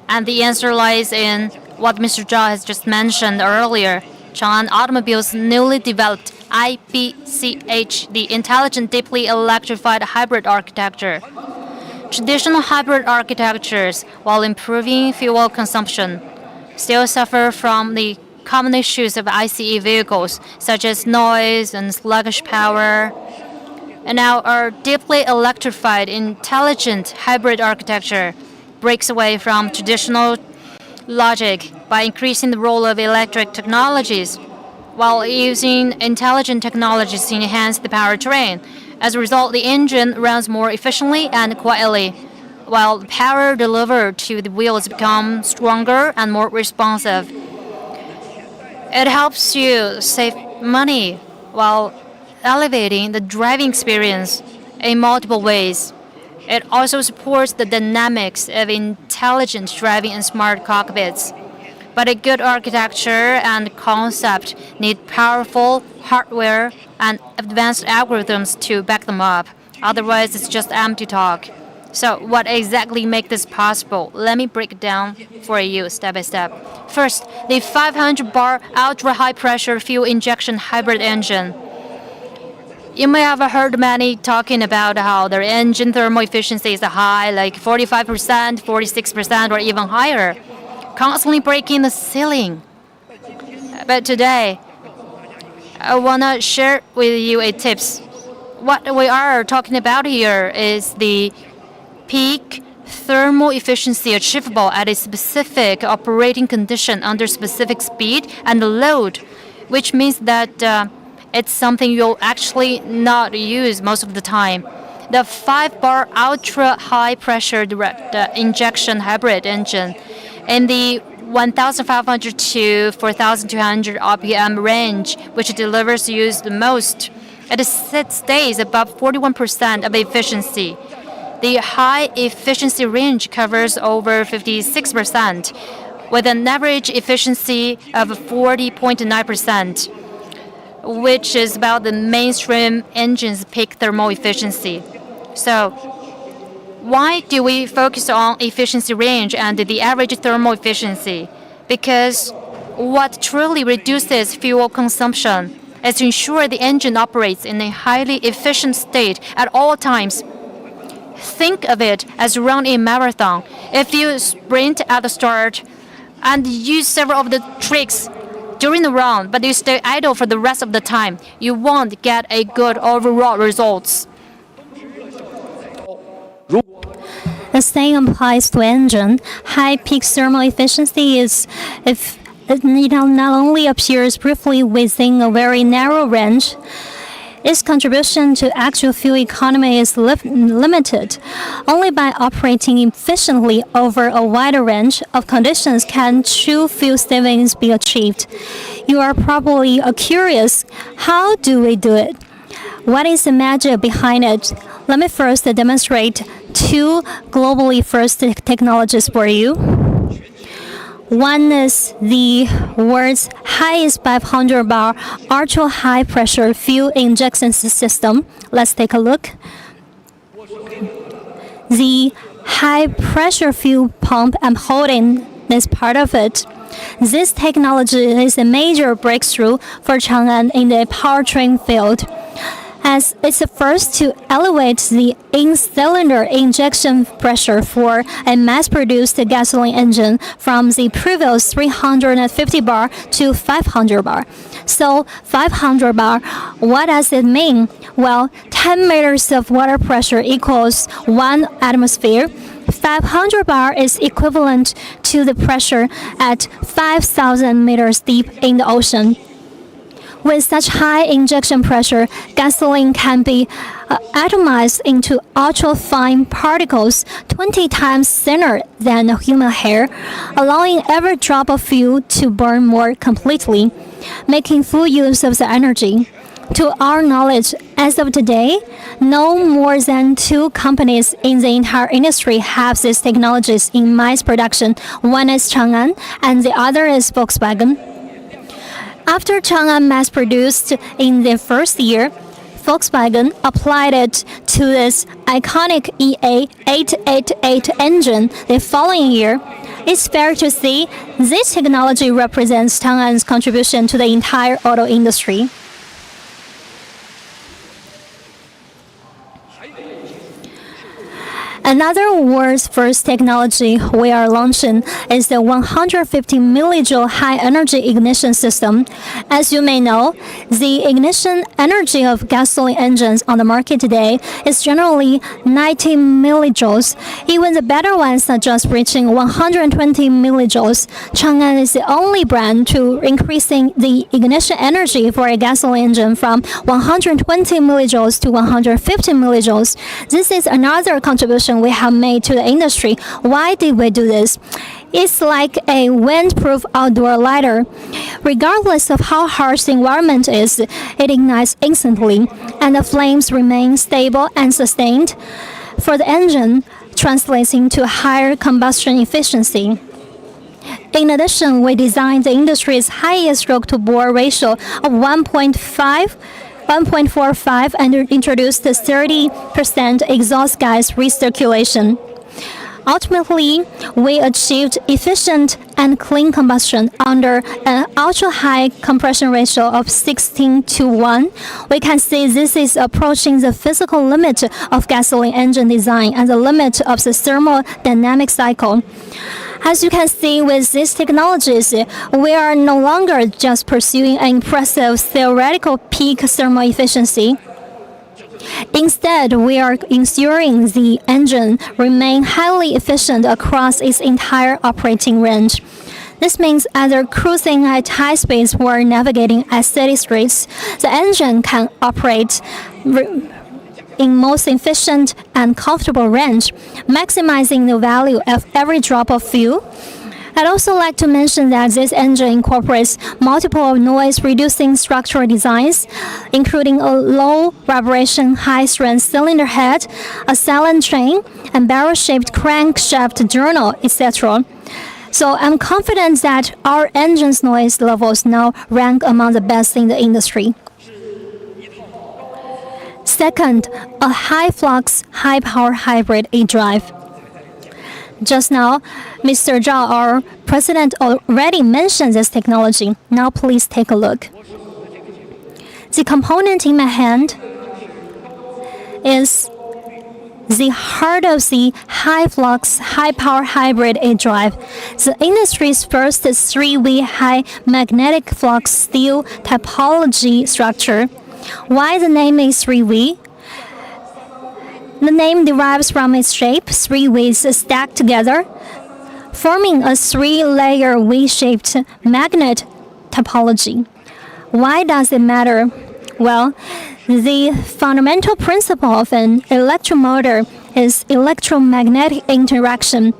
And the answer lies in what Mr. Zhao has just mentioned earlier. Changan Automobile's newly developed IBCH, the Intelligent Deeply Electrified Hybrid Architecture. Traditional hybrid architectures, while improving fuel consumption, still suffer from the common issues of ICE vehicles, such as noise and sluggish power. And now our deeply electrified, intelligent hybrid architecture breaks away from traditional logic by increasing the role of electric technologies, while using intelligent technologies to enhance the powertrain. As a result, the engine runs more efficiently and quietly, while the power delivered to the wheels becomes stronger and more responsive. It helps you save money while elevating the driving experience in multiple ways. It also supports the dynamics of intelligent driving and smart cockpits. But a good architecture and concept need powerful hardware and advanced algorithms to back them up. Otherwise, it's just empty talk. So what exactly makes this possible? Let me break it down for you step by step. First, the 500 bar ultra-high pressure fuel injection hybrid engine. You may have heard many talking about how their engine thermal efficiency is high, like 45%, 46%, or even higher, constantly breaking the ceiling. But today, I want to share with you a tips. What we are talking about here is the peak thermal efficiency achievable at a specific operating condition under specific speed and load, which means that it's something you'll actually not use most of the time. The 5-bar ultra-high pressure direct injection hybrid engine in the 1,500 to 4,200 RPM range, which delivers use the most, it stays above 41% of efficiency. The high efficiency range covers over 56%, with an average efficiency of 40.9%, which is about the mainstream engine's peak thermal efficiency. So, why do we focus on efficiency range and the average thermal efficiency? Because what truly reduces fuel consumption is to ensure the engine operates in a highly efficient state at all times. Think of it as running a marathon. If you sprint at the start and use several of the tricks during the run, but you stay idle for the rest of the time, you won't get a good overall results. The same applies to engine. High peak thermal efficiency is if it not only appears briefly within a very narrow range, its contribution to actual fuel economy is limited. Only by operating efficiently over a wider range of conditions can true fuel savings be achieved. You are probably curious, how do we do it? What is the magic behind it? Let me first demonstrate two globally first technologies for you. One is the world's highest 500 bar ultra high pressure fuel injection system. Let's take a look. The high pressure fuel pump I'm holding is part of it. This technology is a major breakthrough for Changan in the powertrain field, as it's the first to elevate the in-cylinder injection pressure for a mass-produced gasoline engine from the previous 350 bar to 500 bar. So 500 bar, what does it mean? Well, 10 meters of water pressure equals 1 atmosphere. 500 bar is equivalent to the pressure at 5,000 meters deep in the ocean. With such high injection pressure, gasoline can be atomized into ultra-fine particles 20 times thinner than a human hair, allowing every drop of fuel to burn more completely, making full use of the energy. To our knowledge, as of today, no more than 2 companies in the entire industry have these technologies in mass production. One is Changan, and the other is Volkswagen. After Changan mass-produced in the first year, Volkswagen applied it to this iconic EA888 engine the following year. It's fair to say this technology represents Changan's contribution to the entire auto industry. Another world's first technology we are launching is the 150 millijoule high-energy ignition system. As you may know, the ignition energy of gasoline engines on the market today is generally 90 millijoules. Even the better ones are just reaching 120 millijoules. Changan is the only brand to increasing the ignition energy for a gasoline engine from 120 millijoules to 150 millijoules. This is another contribution we have made to the industry. Why did we do this? It's like a windproof outdoor lighter. Regardless of how harsh the environment is, it ignites instantly, and the flames remain stable and sustained. For the engine, translates into higher combustion efficiency. In addition, we designed the industry's highest stroke-to-bore ratio of 1.45 and introduced the 30% exhaust gas recirculation. Ultimately, we achieved efficient and clean combustion under an ultra-high compression ratio of 16:1. We can see this is approaching the physical limit of gasoline engine design and the limit of the thermodynamic cycle. As you can see with these technologies, we are no longer just pursuing an impressive theoretical peak thermal efficiency. Instead, we are ensuring the engine remain highly efficient across its entire operating range. This means either cruising at high speeds or navigating at steady streets, the engine can operate in most efficient and comfortable range, maximizing the value of every drop of fuel. I'd also like to mention that this engine incorporates multiple noise-reducing structural designs, including a low vibration, high-strength cylinder head, a silent train, and barrel-shaped crankshaft journal, etc. So I'm confident that our engine's noise levels now rank among the best in the industry. Second, a high-flux, high-power hybrid e-drive. Just now, Mr. Zhao, our president, already mentioned this technology. Now please take a look. The component in my hand is the heart of the high-flux, high-power hybrid e-drive, the industry's first three-way high magnetic flux steel topology structure. Why the name is three-way? The name derives from its shape, 3 ways stacked together, forming a 3-layer V-shaped magnet topology. Why does it matter? Well, the fundamental principle of an electromotor is electromagnetic interaction,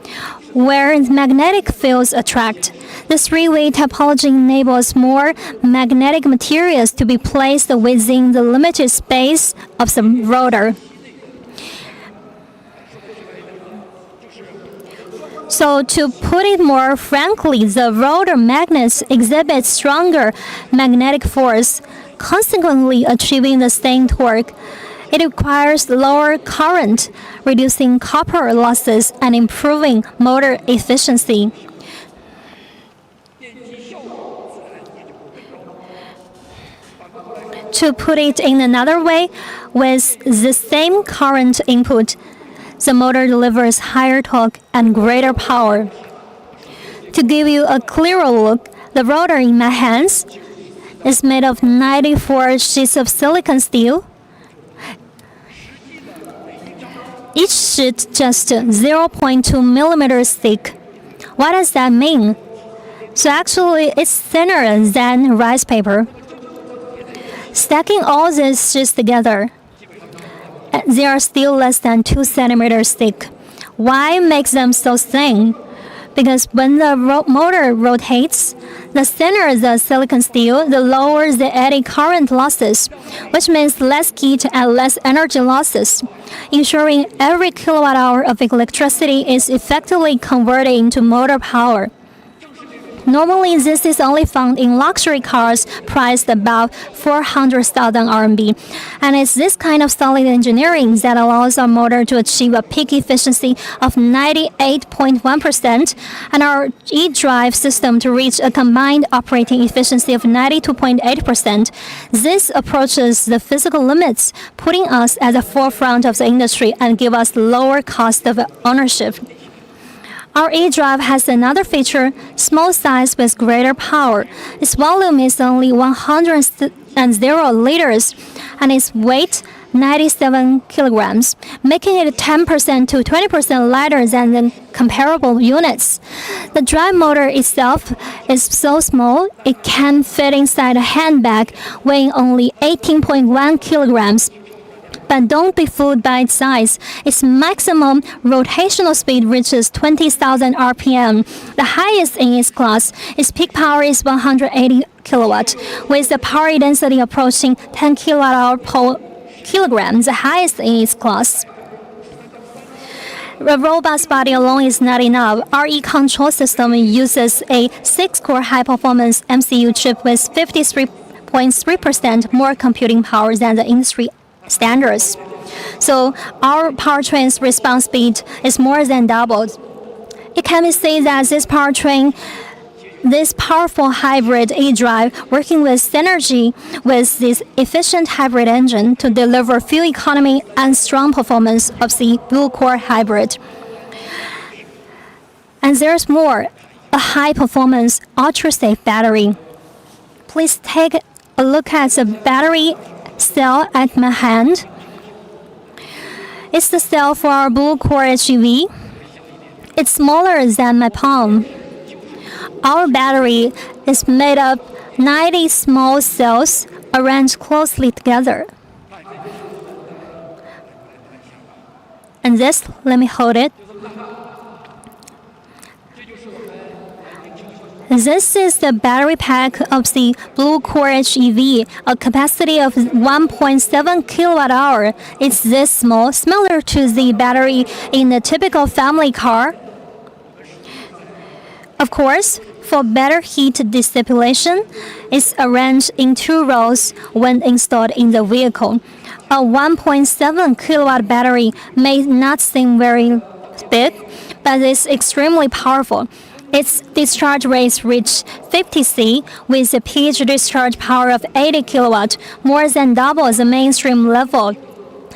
where magnetic fields attract. The 3-way topology enables more magnetic materials to be placed within the limited space of the rotor. So to put it more frankly, the rotor magnets exhibit stronger magnetic force, consequently achieving the same torque. It requires lower current, reducing copper losses and improving motor efficiency. To put it in another way, with the same current input, the motor delivers higher torque and greater power. To give you a clearer look, the rotor in my hands is made of 94 sheets of silicon steel. Each sheet just 0.2 millimeters thick. What does that mean? So actually, it's thinner than rice paper. Stacking all these sheets together, they are still less than 2 centimeters thick. Why makes them so thin? Because when the motor rotates, the thinner the silicon steel, the lower the eddy current losses, which means less heat and less energy losses, ensuring every kilowatt hour of electricity is effectively converted into motor power. Normally, this is only found in luxury cars priced about 400,000 RMB. And it's this kind of solid engineering that allows our motor to achieve a peak efficiency of 98.1% and our e-drive system to reach a combined operating efficiency of 92.8%. This approaches the physical limits, putting us at the forefront of the industry and give us lower cost of ownership. Our e-drive has another feature, small size with greater power. Its volume is only 100 liters and its weight 97 kilograms, making it 10% to 20% lighter than the comparable units. The drive motor itself is so small, it can fit inside a handbag weighing only 18.1 kilograms. But don't be fooled by its size. Its maximum rotational speed reaches 20,000 RPM, the highest in its class. Its peak power is 180 kilowatt, with the power density approaching 10 kilowatt-hour per kilogram, the highest in its class. A robust body alone is not enough. Our e-control system uses a 6-core high-performance MCU chip with 53.3% more computing power than the industry standards. So our powertrain's response speed is more than doubled. It can be said that this powerful hybrid e-drive working with synergy with this efficient hybrid engine to deliver fuel economy and strong performance of the BlueCore hybrid. And there's more, a high-performance, ultra-safe battery. Please take a look at the battery cell at my hand. It's the cell for our BlueCore HEV. It's smaller than my palm. Our battery is made of 90 small cells arranged closely together. And this, let me hold it. This is the battery pack of the BlueCore HEV, a capacity of 1.7 kilowatt-hour. It's this small, similar to the battery in a typical family car. Of course, for better heat dissipation, it's arranged in 2 rows when installed in the vehicle. A 1.7 kilowatt battery may not seem very big, but it's extremely powerful. Its discharge rates reach 50 C with a peak discharge power of 80 kilowatt, more than double the mainstream level.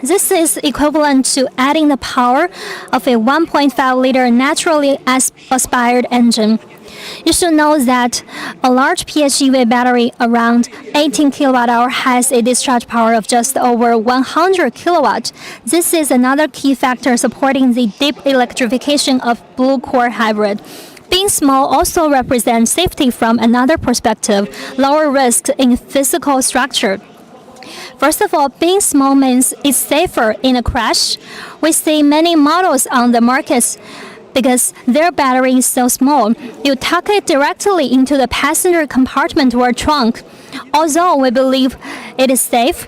This is equivalent to adding the power of a 1.5-liter naturally aspired engine. You should know that a large PHEV battery around 18 kilowatt-hour has a discharge power of just over 100 kilowatt. This is another key factor supporting the deep electrification of BlueCore hybrid. Being small also represents safety from another perspective, lower risk in physical structure. First of all, being small means it's safer in a crash. We see many models on the markets because their battery is so small. You tuck it directly into the passenger compartment or trunk. Although we believe it is safe,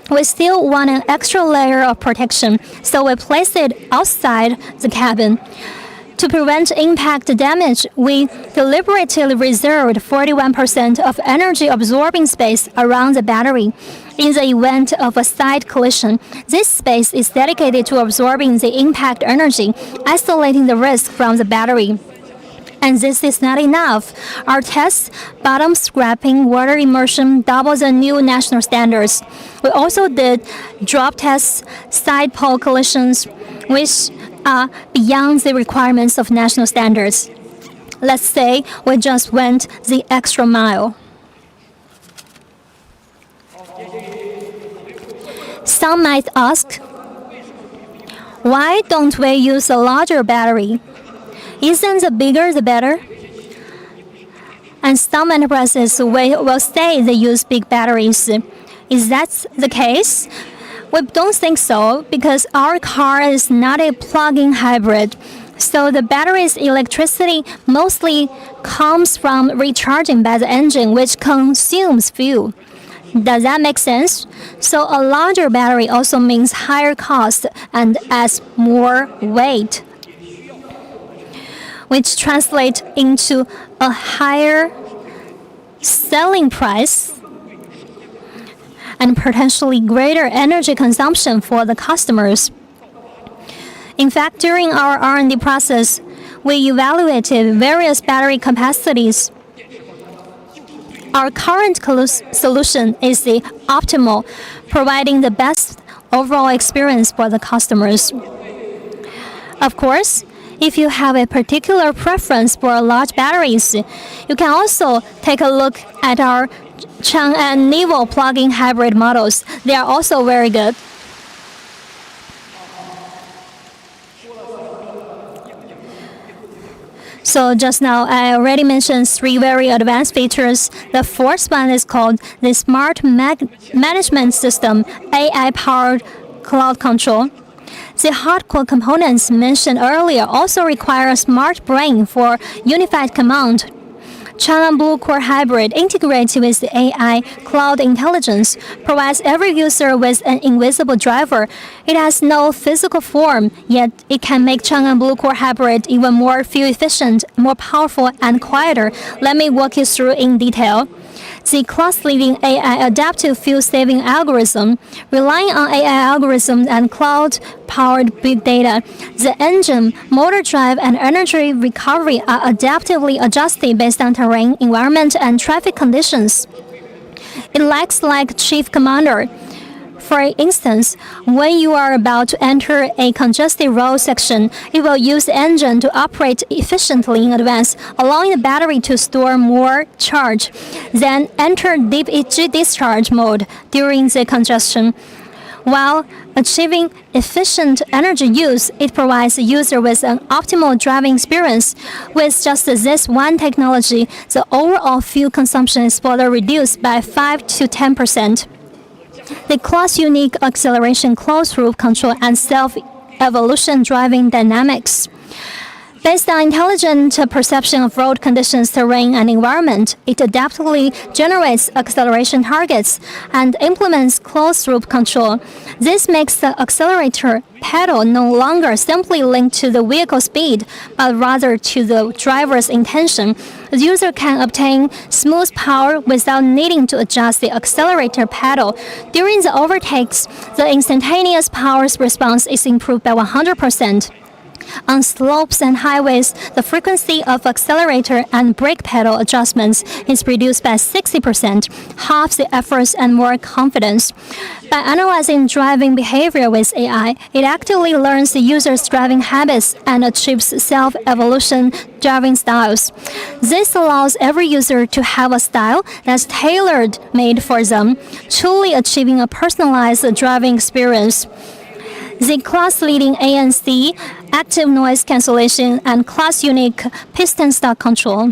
we still want an extra layer of protection, so we place it outside the cabin. To prevent impact damage, we deliberately reserved 41% of energy absorbing space around the battery. In the event of a side collision, this space is dedicated to absorbing the impact energy, isolating the risk from the battery. And this is not enough. Our tests, bottom scrapping, water immersion, double the new national standards. We also did drop tests, side pole collisions, which are beyond the requirements of national standards. Let's say we just went the extra mile. Some might ask, why don't we use a larger battery? Isn't the bigger the better? And some enterprises will say they use big batteries. Is that the case? We don't think so, because our car is not a plug-in hybrid. So the battery's electricity mostly comes from recharging by the engine, which consumes fuel. Does that make sense? So a larger battery also means higher cost and adds more weight, which translates into a higher selling price and potentially greater energy consumption for the customers. In fact, during our R&D process, we evaluated various battery capacities. Our current solution is the optimal, providing the best overall experience for the customers. Of course, if you have a particular preference for large batteries, you can also take a look at our Changan Nivo plug-in hybrid models. They are also very good. So just now, I already mentioned 3 very advanced features. The fourth one is called the Smart Management System, AI-powered cloud control. The hardcore components mentioned earlier also require a smart brain for unified command. Changan BlueCore Hybrid integrates with the AI cloud intelligence, provides every user with an invisible driver. It has no physical form, yet it can make Changan BlueCore Hybrid even more fuel efficient, more powerful, and quieter. Let me walk you through in detail. The class-leading AI adaptive fuel-saving algorithm, relying on AI algorithms and cloud-powered big data, the engine, motor drive, and energy recovery are adaptively adjusted based on terrain, environment, and traffic conditions. It acts like chief commander. For instance, when you are about to enter a congested road section, it will use the engine to operate efficiently in advance, allowing the battery to store more charge. Then enter deep discharge mode during the congestion. While achieving efficient energy use, it provides the user with an optimal driving experience. With just this one technology, the overall fuel consumption is further reduced by 5 to 10%. The class-unique acceleration closed-loop control and self-evolution driving dynamics. Based on intelligent perception of road conditions, terrain, and environment, it adaptively generates acceleration targets and implements closed-loop control. This makes the accelerator pedal no longer simply linked to the vehicle speed, but rather to the driver's intention. The user can obtain smooth power without needing to adjust the accelerator pedal. During the overtakes, the instantaneous power response is improved by 100%. On slopes and highways, the frequency of accelerator and brake pedal adjustments is reduced by 60%, half the efforts and more confidence. By analyzing driving behavior with AI, it actively learns the user's driving habits and achieves self-evolution driving styles. This allows every user to have a style that's tailor-made for them, truly achieving a personalized driving experience. The class-leading ANC, active noise cancellation, and class-unique piston stop control.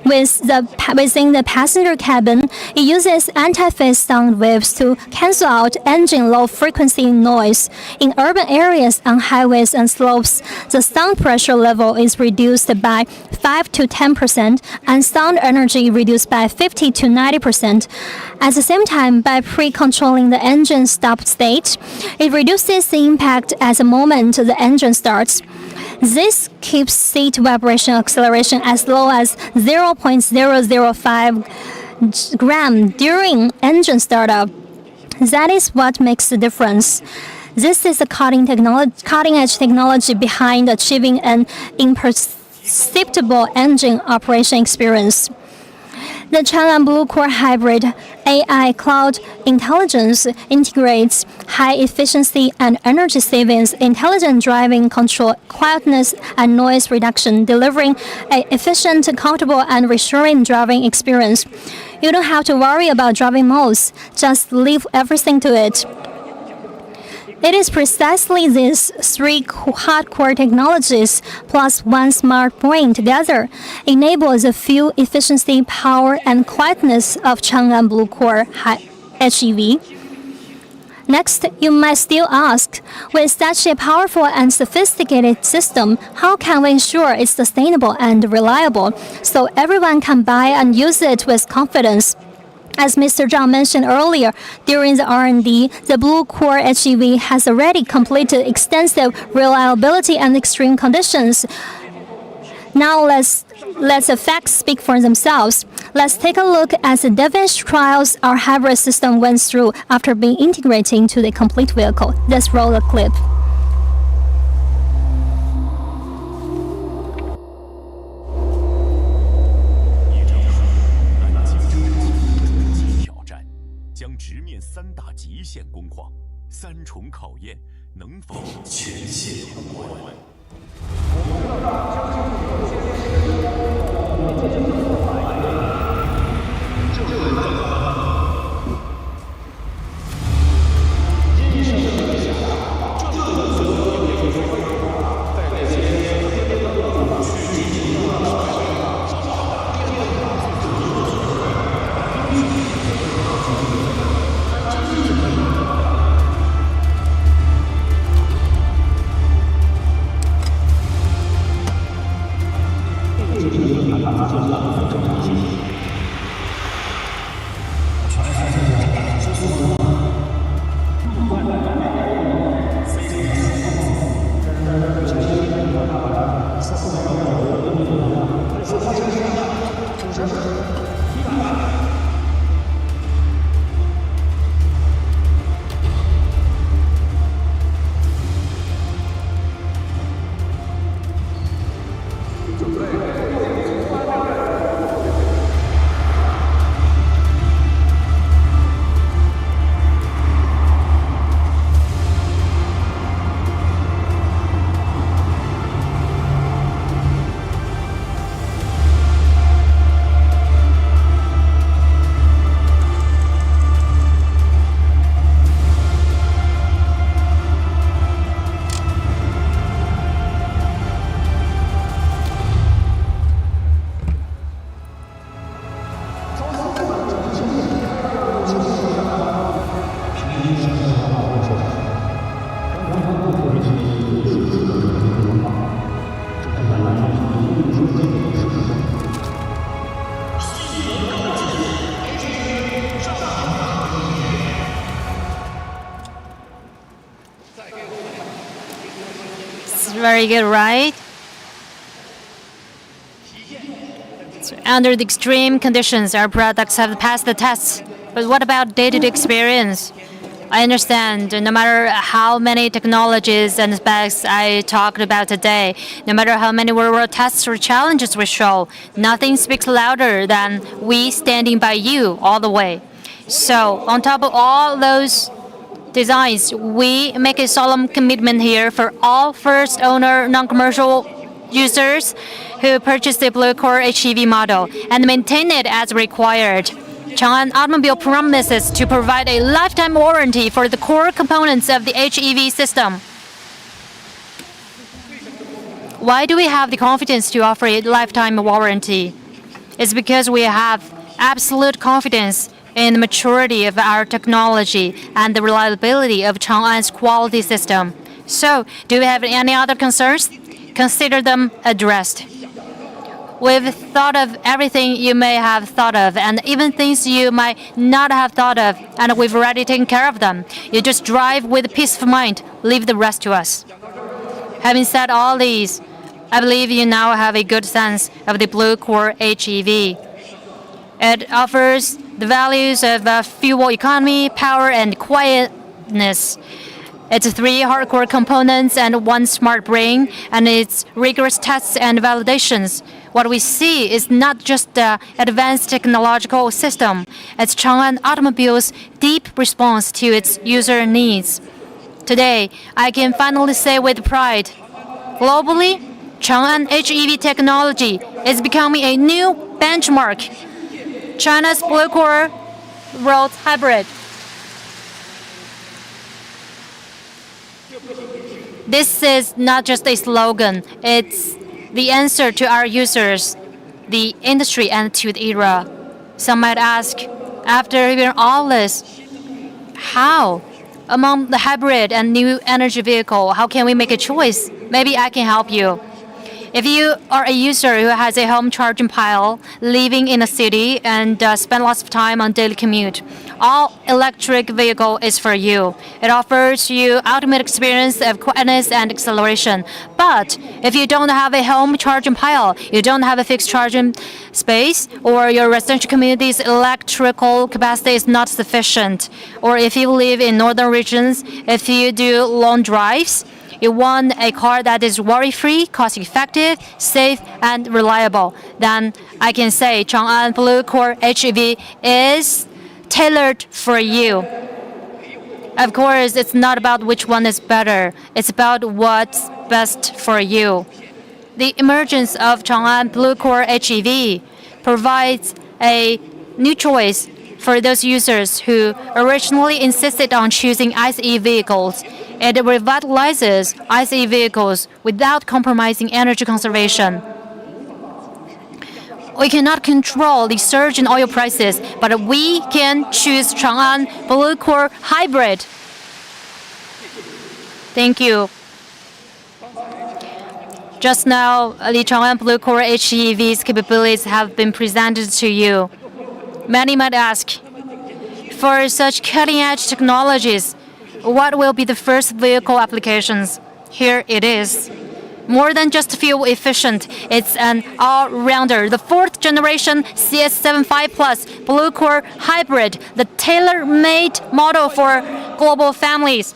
Within the passenger cabin, it uses anti-phase sound waves to cancel out engine low-frequency noise. In urban areas on highways and slopes, the sound pressure level is reduced by 5 to 10% and sound energy reduced by 50 to 90%. At the same time, by pre-controlling the engine stop state, it reduces the impact at the moment the engine starts. This keeps seat vibration acceleration as low as 0.005 gram during engine startup. That is what makes the difference. This is the cutting-edge technology behind achieving an imperceptible engine operation experience. The Changan BlueCore hybrid AI cloud intelligence integrates high efficiency and energy savings, intelligent driving control, quietness, and noise reduction, delivering an efficient, comfortable, and reassuring driving experience. You don't have to worry about driving modes, just leave everything to it. It is precisely these three hardcore technologies plus one smart brain together enables the fuel efficiency, power, and quietness of Changan BlueCore HEV. Next, you might still ask, with such a powerful and sophisticated system, how can we ensure it's sustainable and reliable so everyone can buy and use it with confidence? As Mr. Zhang mentioned earlier, during the R&D, the BlueCore HEV has already completed extensive reliability and extreme conditions. Now let's the facts speak for themselves. Let's take a look at the different trials our hybrid system went through after being integrated into the complete vehicle. Let's roll the clip. It's very good, right? So under the extreme conditions, our products have passed the tests. But what about day-to-day experience? I understand no matter how many technologies and specs I talked about today, no matter how many real-world tests or challenges we show, nothing speaks louder than we standing by you all the way. So on top of all those designs, we make a solemn commitment here for all first-owner non-commercial users who purchase the BlueCore HEV model and maintain it as required. Changan Automobile promises to provide a lifetime warranty for the core components of the HEV system. Why do we have the confidence to offer a lifetime warranty? It's because we have absolute confidence in the maturity of our technology and the reliability of Changan's quality system. So, do we have any other concerns? Consider them addressed. We've thought of everything you may have thought of, and even things you might not have thought of, and we've already taken care of them. You just drive with peace of mind, leave the rest to us. Having said all these, I believe you now have a good sense of the BlueCore HEV. It offers the values of fuel economy, power, and quietness. It's 3 hardcore components and 1 smart brain, and its rigorous tests and validations. What we see is not just the advanced technological system, it's Changan Automobile's deep response to its user needs. Today, I can finally say with pride, globally, Changan HEV technology is becoming a new benchmark. China's BlueCore road hybrid. This is not just a slogan, it's the answer to our users, the industry, and to the era. Some might ask, after hearing all this, how? Among the hybrid and new energy vehicle, how can we make a choice? Maybe I can help you. If you are a user who has a home charging pile, living in a city, and spend lots of time on daily commute, all electric vehicle is for you. It offers you ultimate experience of quietness and acceleration. But if you don't have a home charging pile, you don't have a fixed charging space, or your residential community's electrical capacity is not sufficient, or if you live in northern regions, if you do long drives, you want a car that is worry-free, cost-effective, safe, and reliable. Then I can say Changan BlueCore HEV is tailored for you. Of course, it's not about which one is better. It's about what's best for you. The emergence of Changan BlueCore HEV provides a new choice for those users who originally insisted on choosing ICE vehicles. It revitalizes ICE vehicles without compromising energy conservation. We cannot control the surge in oil prices, but we can choose Changan BlueCore Hybrid. Thank you. Just now, the Changan BlueCore HEV's capabilities have been presented to you. Many might ask, for such cutting-edge technologies, what will be the first vehicle applications? Here it is. More than just fuel efficient, it's an all-rounder. The 4th generation CS75 Plus BlueCore Hybrid, the tailor-made model for global families.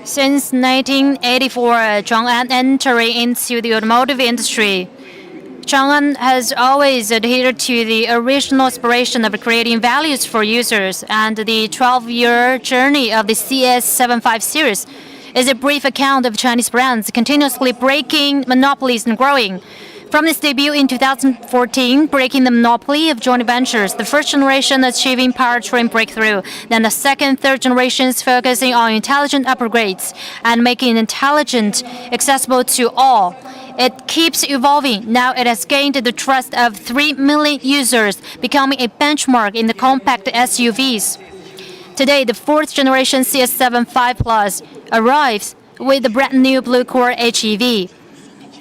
Since 1984, Changan entering into the automotive industry, Changan has always adhered to the original aspiration of creating values for users, and the 12-year journey of the CS75 series is a brief account of Chinese brands continuously breaking monopolies and growing. From its debut in 2014, breaking the monopoly of joint ventures, the first generation achieving powertrain breakthrough, then the second, third generations focusing on intelligent upgrades and making intelligent accessible to all. It keeps evolving. Now it has gained the trust of 3 million users, becoming a benchmark in the compact SUVs. Today, the 4th generation CS75 Plus arrives with the brand new BlueCore HEV,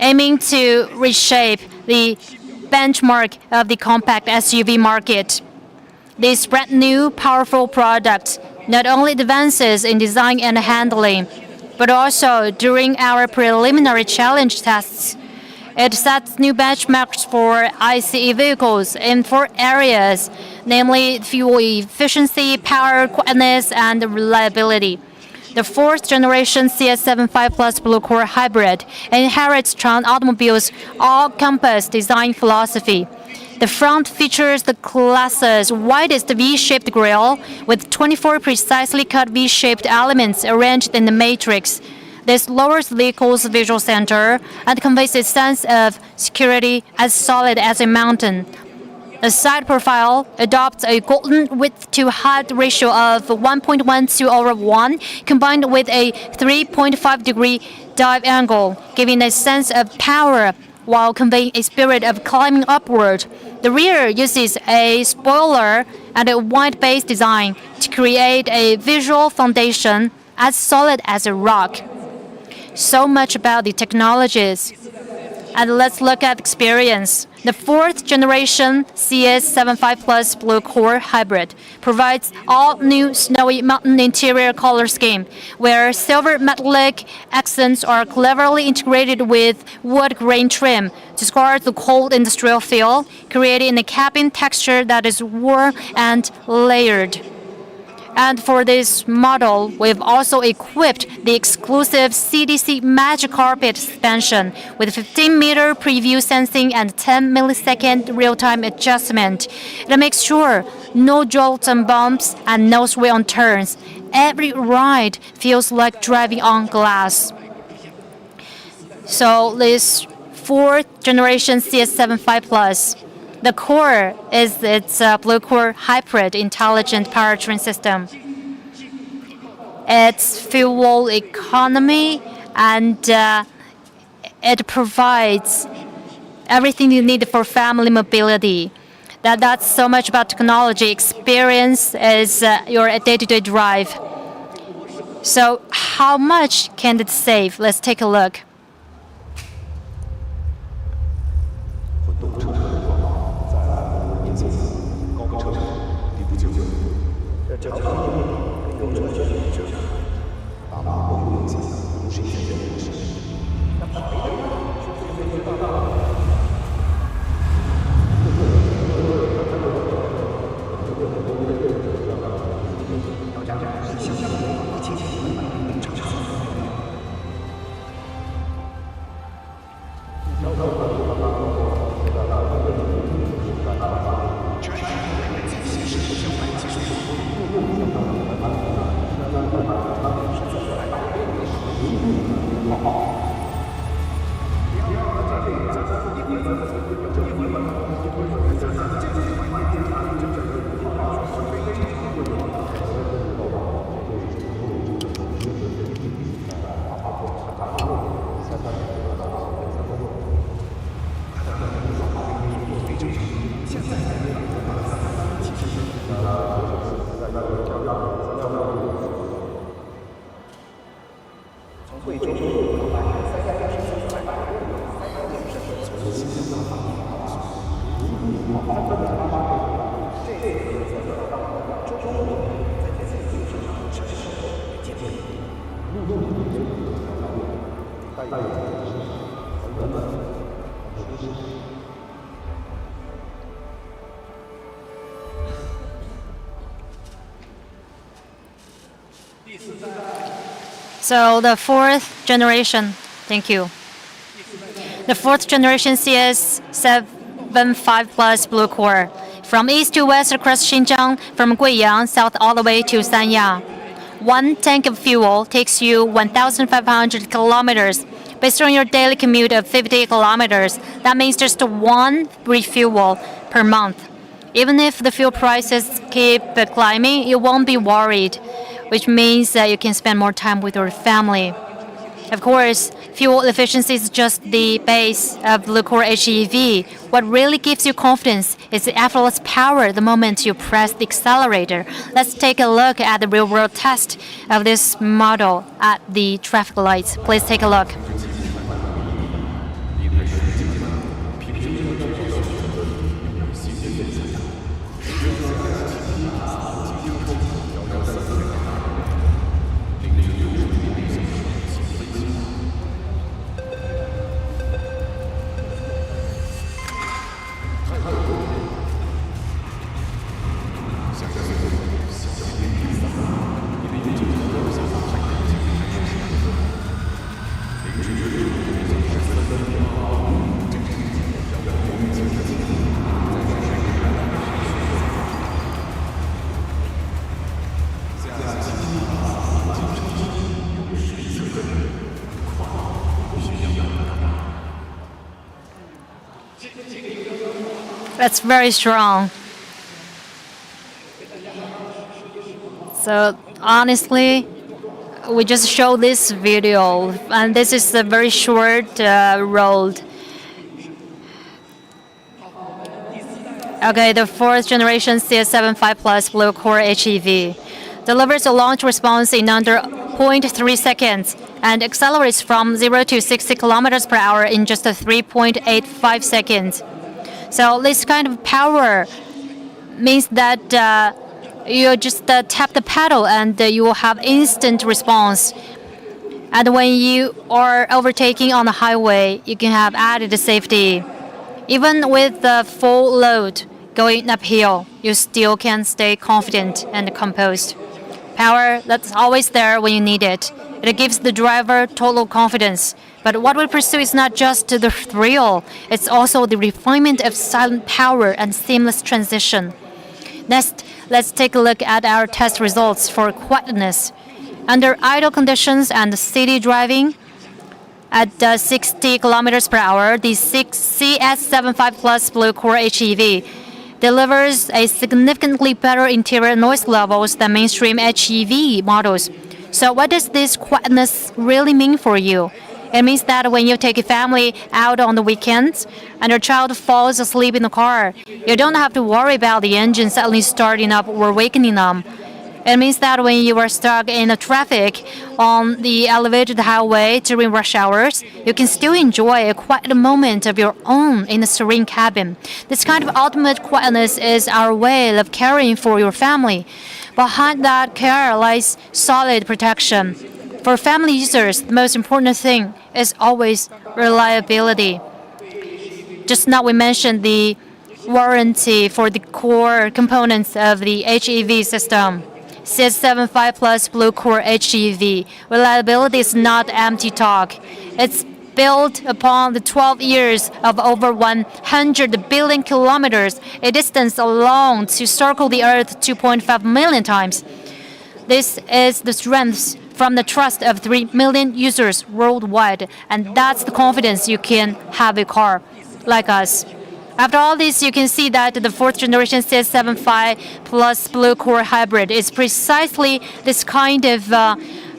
aiming to reshape the benchmark of the compact SUV market. This brand new, powerful product not only advances in design and handling, but also during our preliminary challenge tests, it sets new benchmarks for ICE vehicles in 4 areas, namely fuel efficiency, power, quietness, and reliability. The 4th generation CS75 Plus BlueCore hybrid inherits Changan Automobile's all-compass design philosophy. The front features the class's widest V-shaped grille with 24 precisely cut V-shaped elements arranged in the matrix. This lowers the vehicle's visual center and conveys a sense of security as solid as a mountain. The side profile adopts a golden width-to-height ratio of 1.12/1, combined with a 3.5-degree dive angle, giving a sense of power while conveying a spirit of climbing upward. The rear uses a spoiler and a wide base design to create a visual foundation as solid as a rock. So much about the technologies. And let's look at experience. The 4th generation CS75 Plus BlueCore hybrid provides all new snowy mountain interior color scheme, where silver metallic accents are cleverly integrated with wood grain trim to score the cold industrial feel, creating a cabin texture that is warm and layered. And for this model, we've also equipped the exclusive CDC Magic Carpet suspension with 15-meter preview sensing and 10-millisecond real-time adjustment. It makes sure no jolts and bumps and no sway on turns. Every ride feels like driving on glass. So this 4th generation CS75 Plus. The core is its BlueCore hybrid intelligent powertrain system. Its fuel economy and it provides everything you need for family mobility. That's so much about technology. Experience is your day-to-day drive. So how much can it save? Let's take a look. So the 4th generation, thank you. The 4th generation CS75 Plus BlueCore, from east to west across Xinjiang, from Guiyang south all the way to Sanya. 1 tank of fuel takes you 1,500 kilometers. Based on your daily commute of 50 kilometers, that means just 1 refuel per month. Even if the fuel prices keep climbing, you won't be worried, which means that you can spend more time with your family. Of course, fuel efficiency is just the base of BlueCore HEV. What really gives you confidence is the effortless power the moment you press the accelerator. Let's take a look at the real-world test of this model at the traffic lights. Please take a look. That's very strong. So honestly, we just show this video, and this is a very short road. Okay, the fourth generation CS75 Plus BlueCore HEV delivers a launch response in under 0.3 seconds and accelerates from 0 to 60 kilometers per hour in just 3.85 seconds. So this kind of power means that you just tap the pedal and you will have instant response. And when you are overtaking on the highway, you can have added safety. Even with the full load going uphill, you still can stay confident and composed. Power that's always there when you need it. It gives the driver total confidence. But what we pursue is not just the thrill, it's also the refinement of silent power and seamless transition. Next, let's take a look at our test results for quietness. Under idle conditions and city driving, at 60 kilometers per hour, the CS75 Plus BlueCore HEV delivers a significantly better interior noise levels than mainstream HEV models. So what does this quietness really mean for you? It means that when you take a family out on the weekends and your child falls asleep in the car, you don't have to worry about the engine suddenly starting up or wakening them. It means that when you are stuck in the traffic on the elevated highway during rush hours, you can still enjoy a quiet moment of your own in a serene cabin. This kind of ultimate quietness is our way of caring for your family. Behind that care lies solid protection. For family users, the most important thing is always reliability. Just now we mentioned the warranty for the core components of the HEV system. CS75 Plus BlueCore HEV. Reliability is not empty talk. It's built upon the 12 years of over 100 billion kilometers, a distance alone to circle the Earth 2.5 million times. This is the strength from the trust of 3 million users worldwide, and that's the confidence you can have a car like us. After all this, you can see that the fourth generation CS75 Plus BlueCore hybrid is precisely this kind of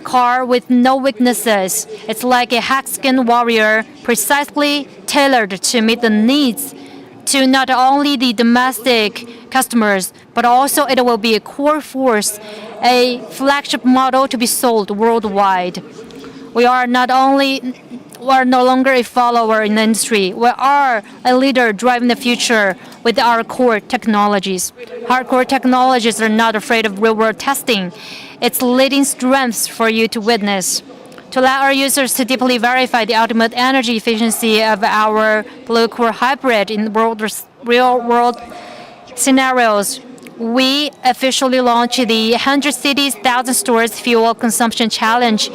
car with no weaknesses. It's like a hackskin warrior, precisely tailored to meet the needs to not only the domestic customers, but also it will be a core force, a flagship model to be sold worldwide. We are no longer a follower in the industry. We are a leader driving the future with our core technologies. Hardcore technologies are not afraid of real-world testing. It's leading strengths for you to witness. To allow our users to deeply verify the ultimate energy efficiency of our BlueCore hybrid in real-world scenarios, we officially launched the 100 Cities, 1,000 Stores Fuel Consumption Challenge.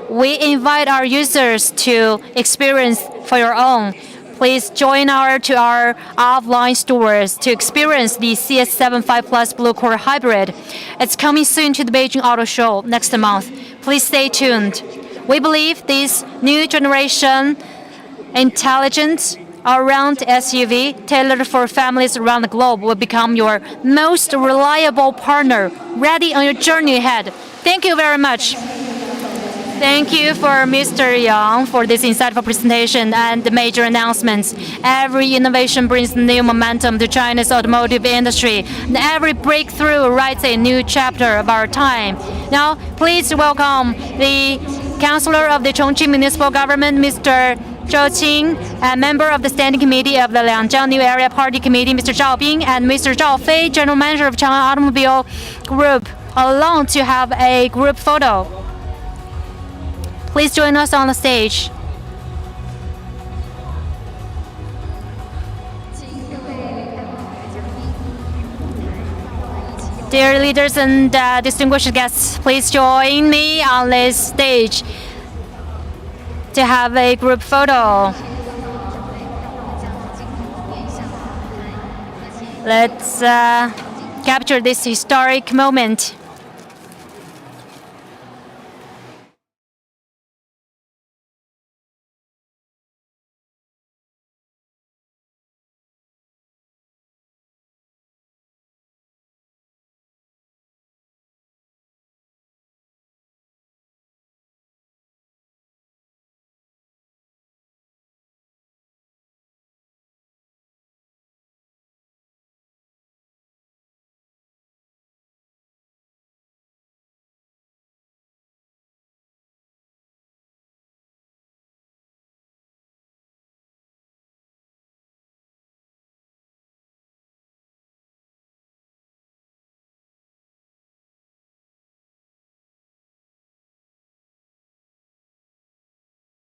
We invite our users to experience for your own. Please join our offline stores to experience the CS75 Plus BlueCore hybrid. It's coming soon to the Beijing Auto Show next month. Please stay tuned. We believe this new generation intelligent all-round SUV tailored for families around the globe will become your most reliable partner, ready on your journey ahead. Thank you very much. Thank you for Mr. Yang for this insightful presentation and the major announcements. Every innovation brings new momentum to China's automotive industry, and every breakthrough writes a new chapter of our time. Now, please welcome the Councillor of the Chongqing Municipal Government, Mr. Zhou Qing, a member of the Standing Committee of the Liangjiang New Area Party Committee, Mr. Zhao Bing, and Mr. Zhao Fei, General Manager of Changan Automobile Group, along to have a group photo. Please join us on the stage. Dear leaders and distinguished guests, please join me on this stage to have a group photo. Let's capture this historic moment.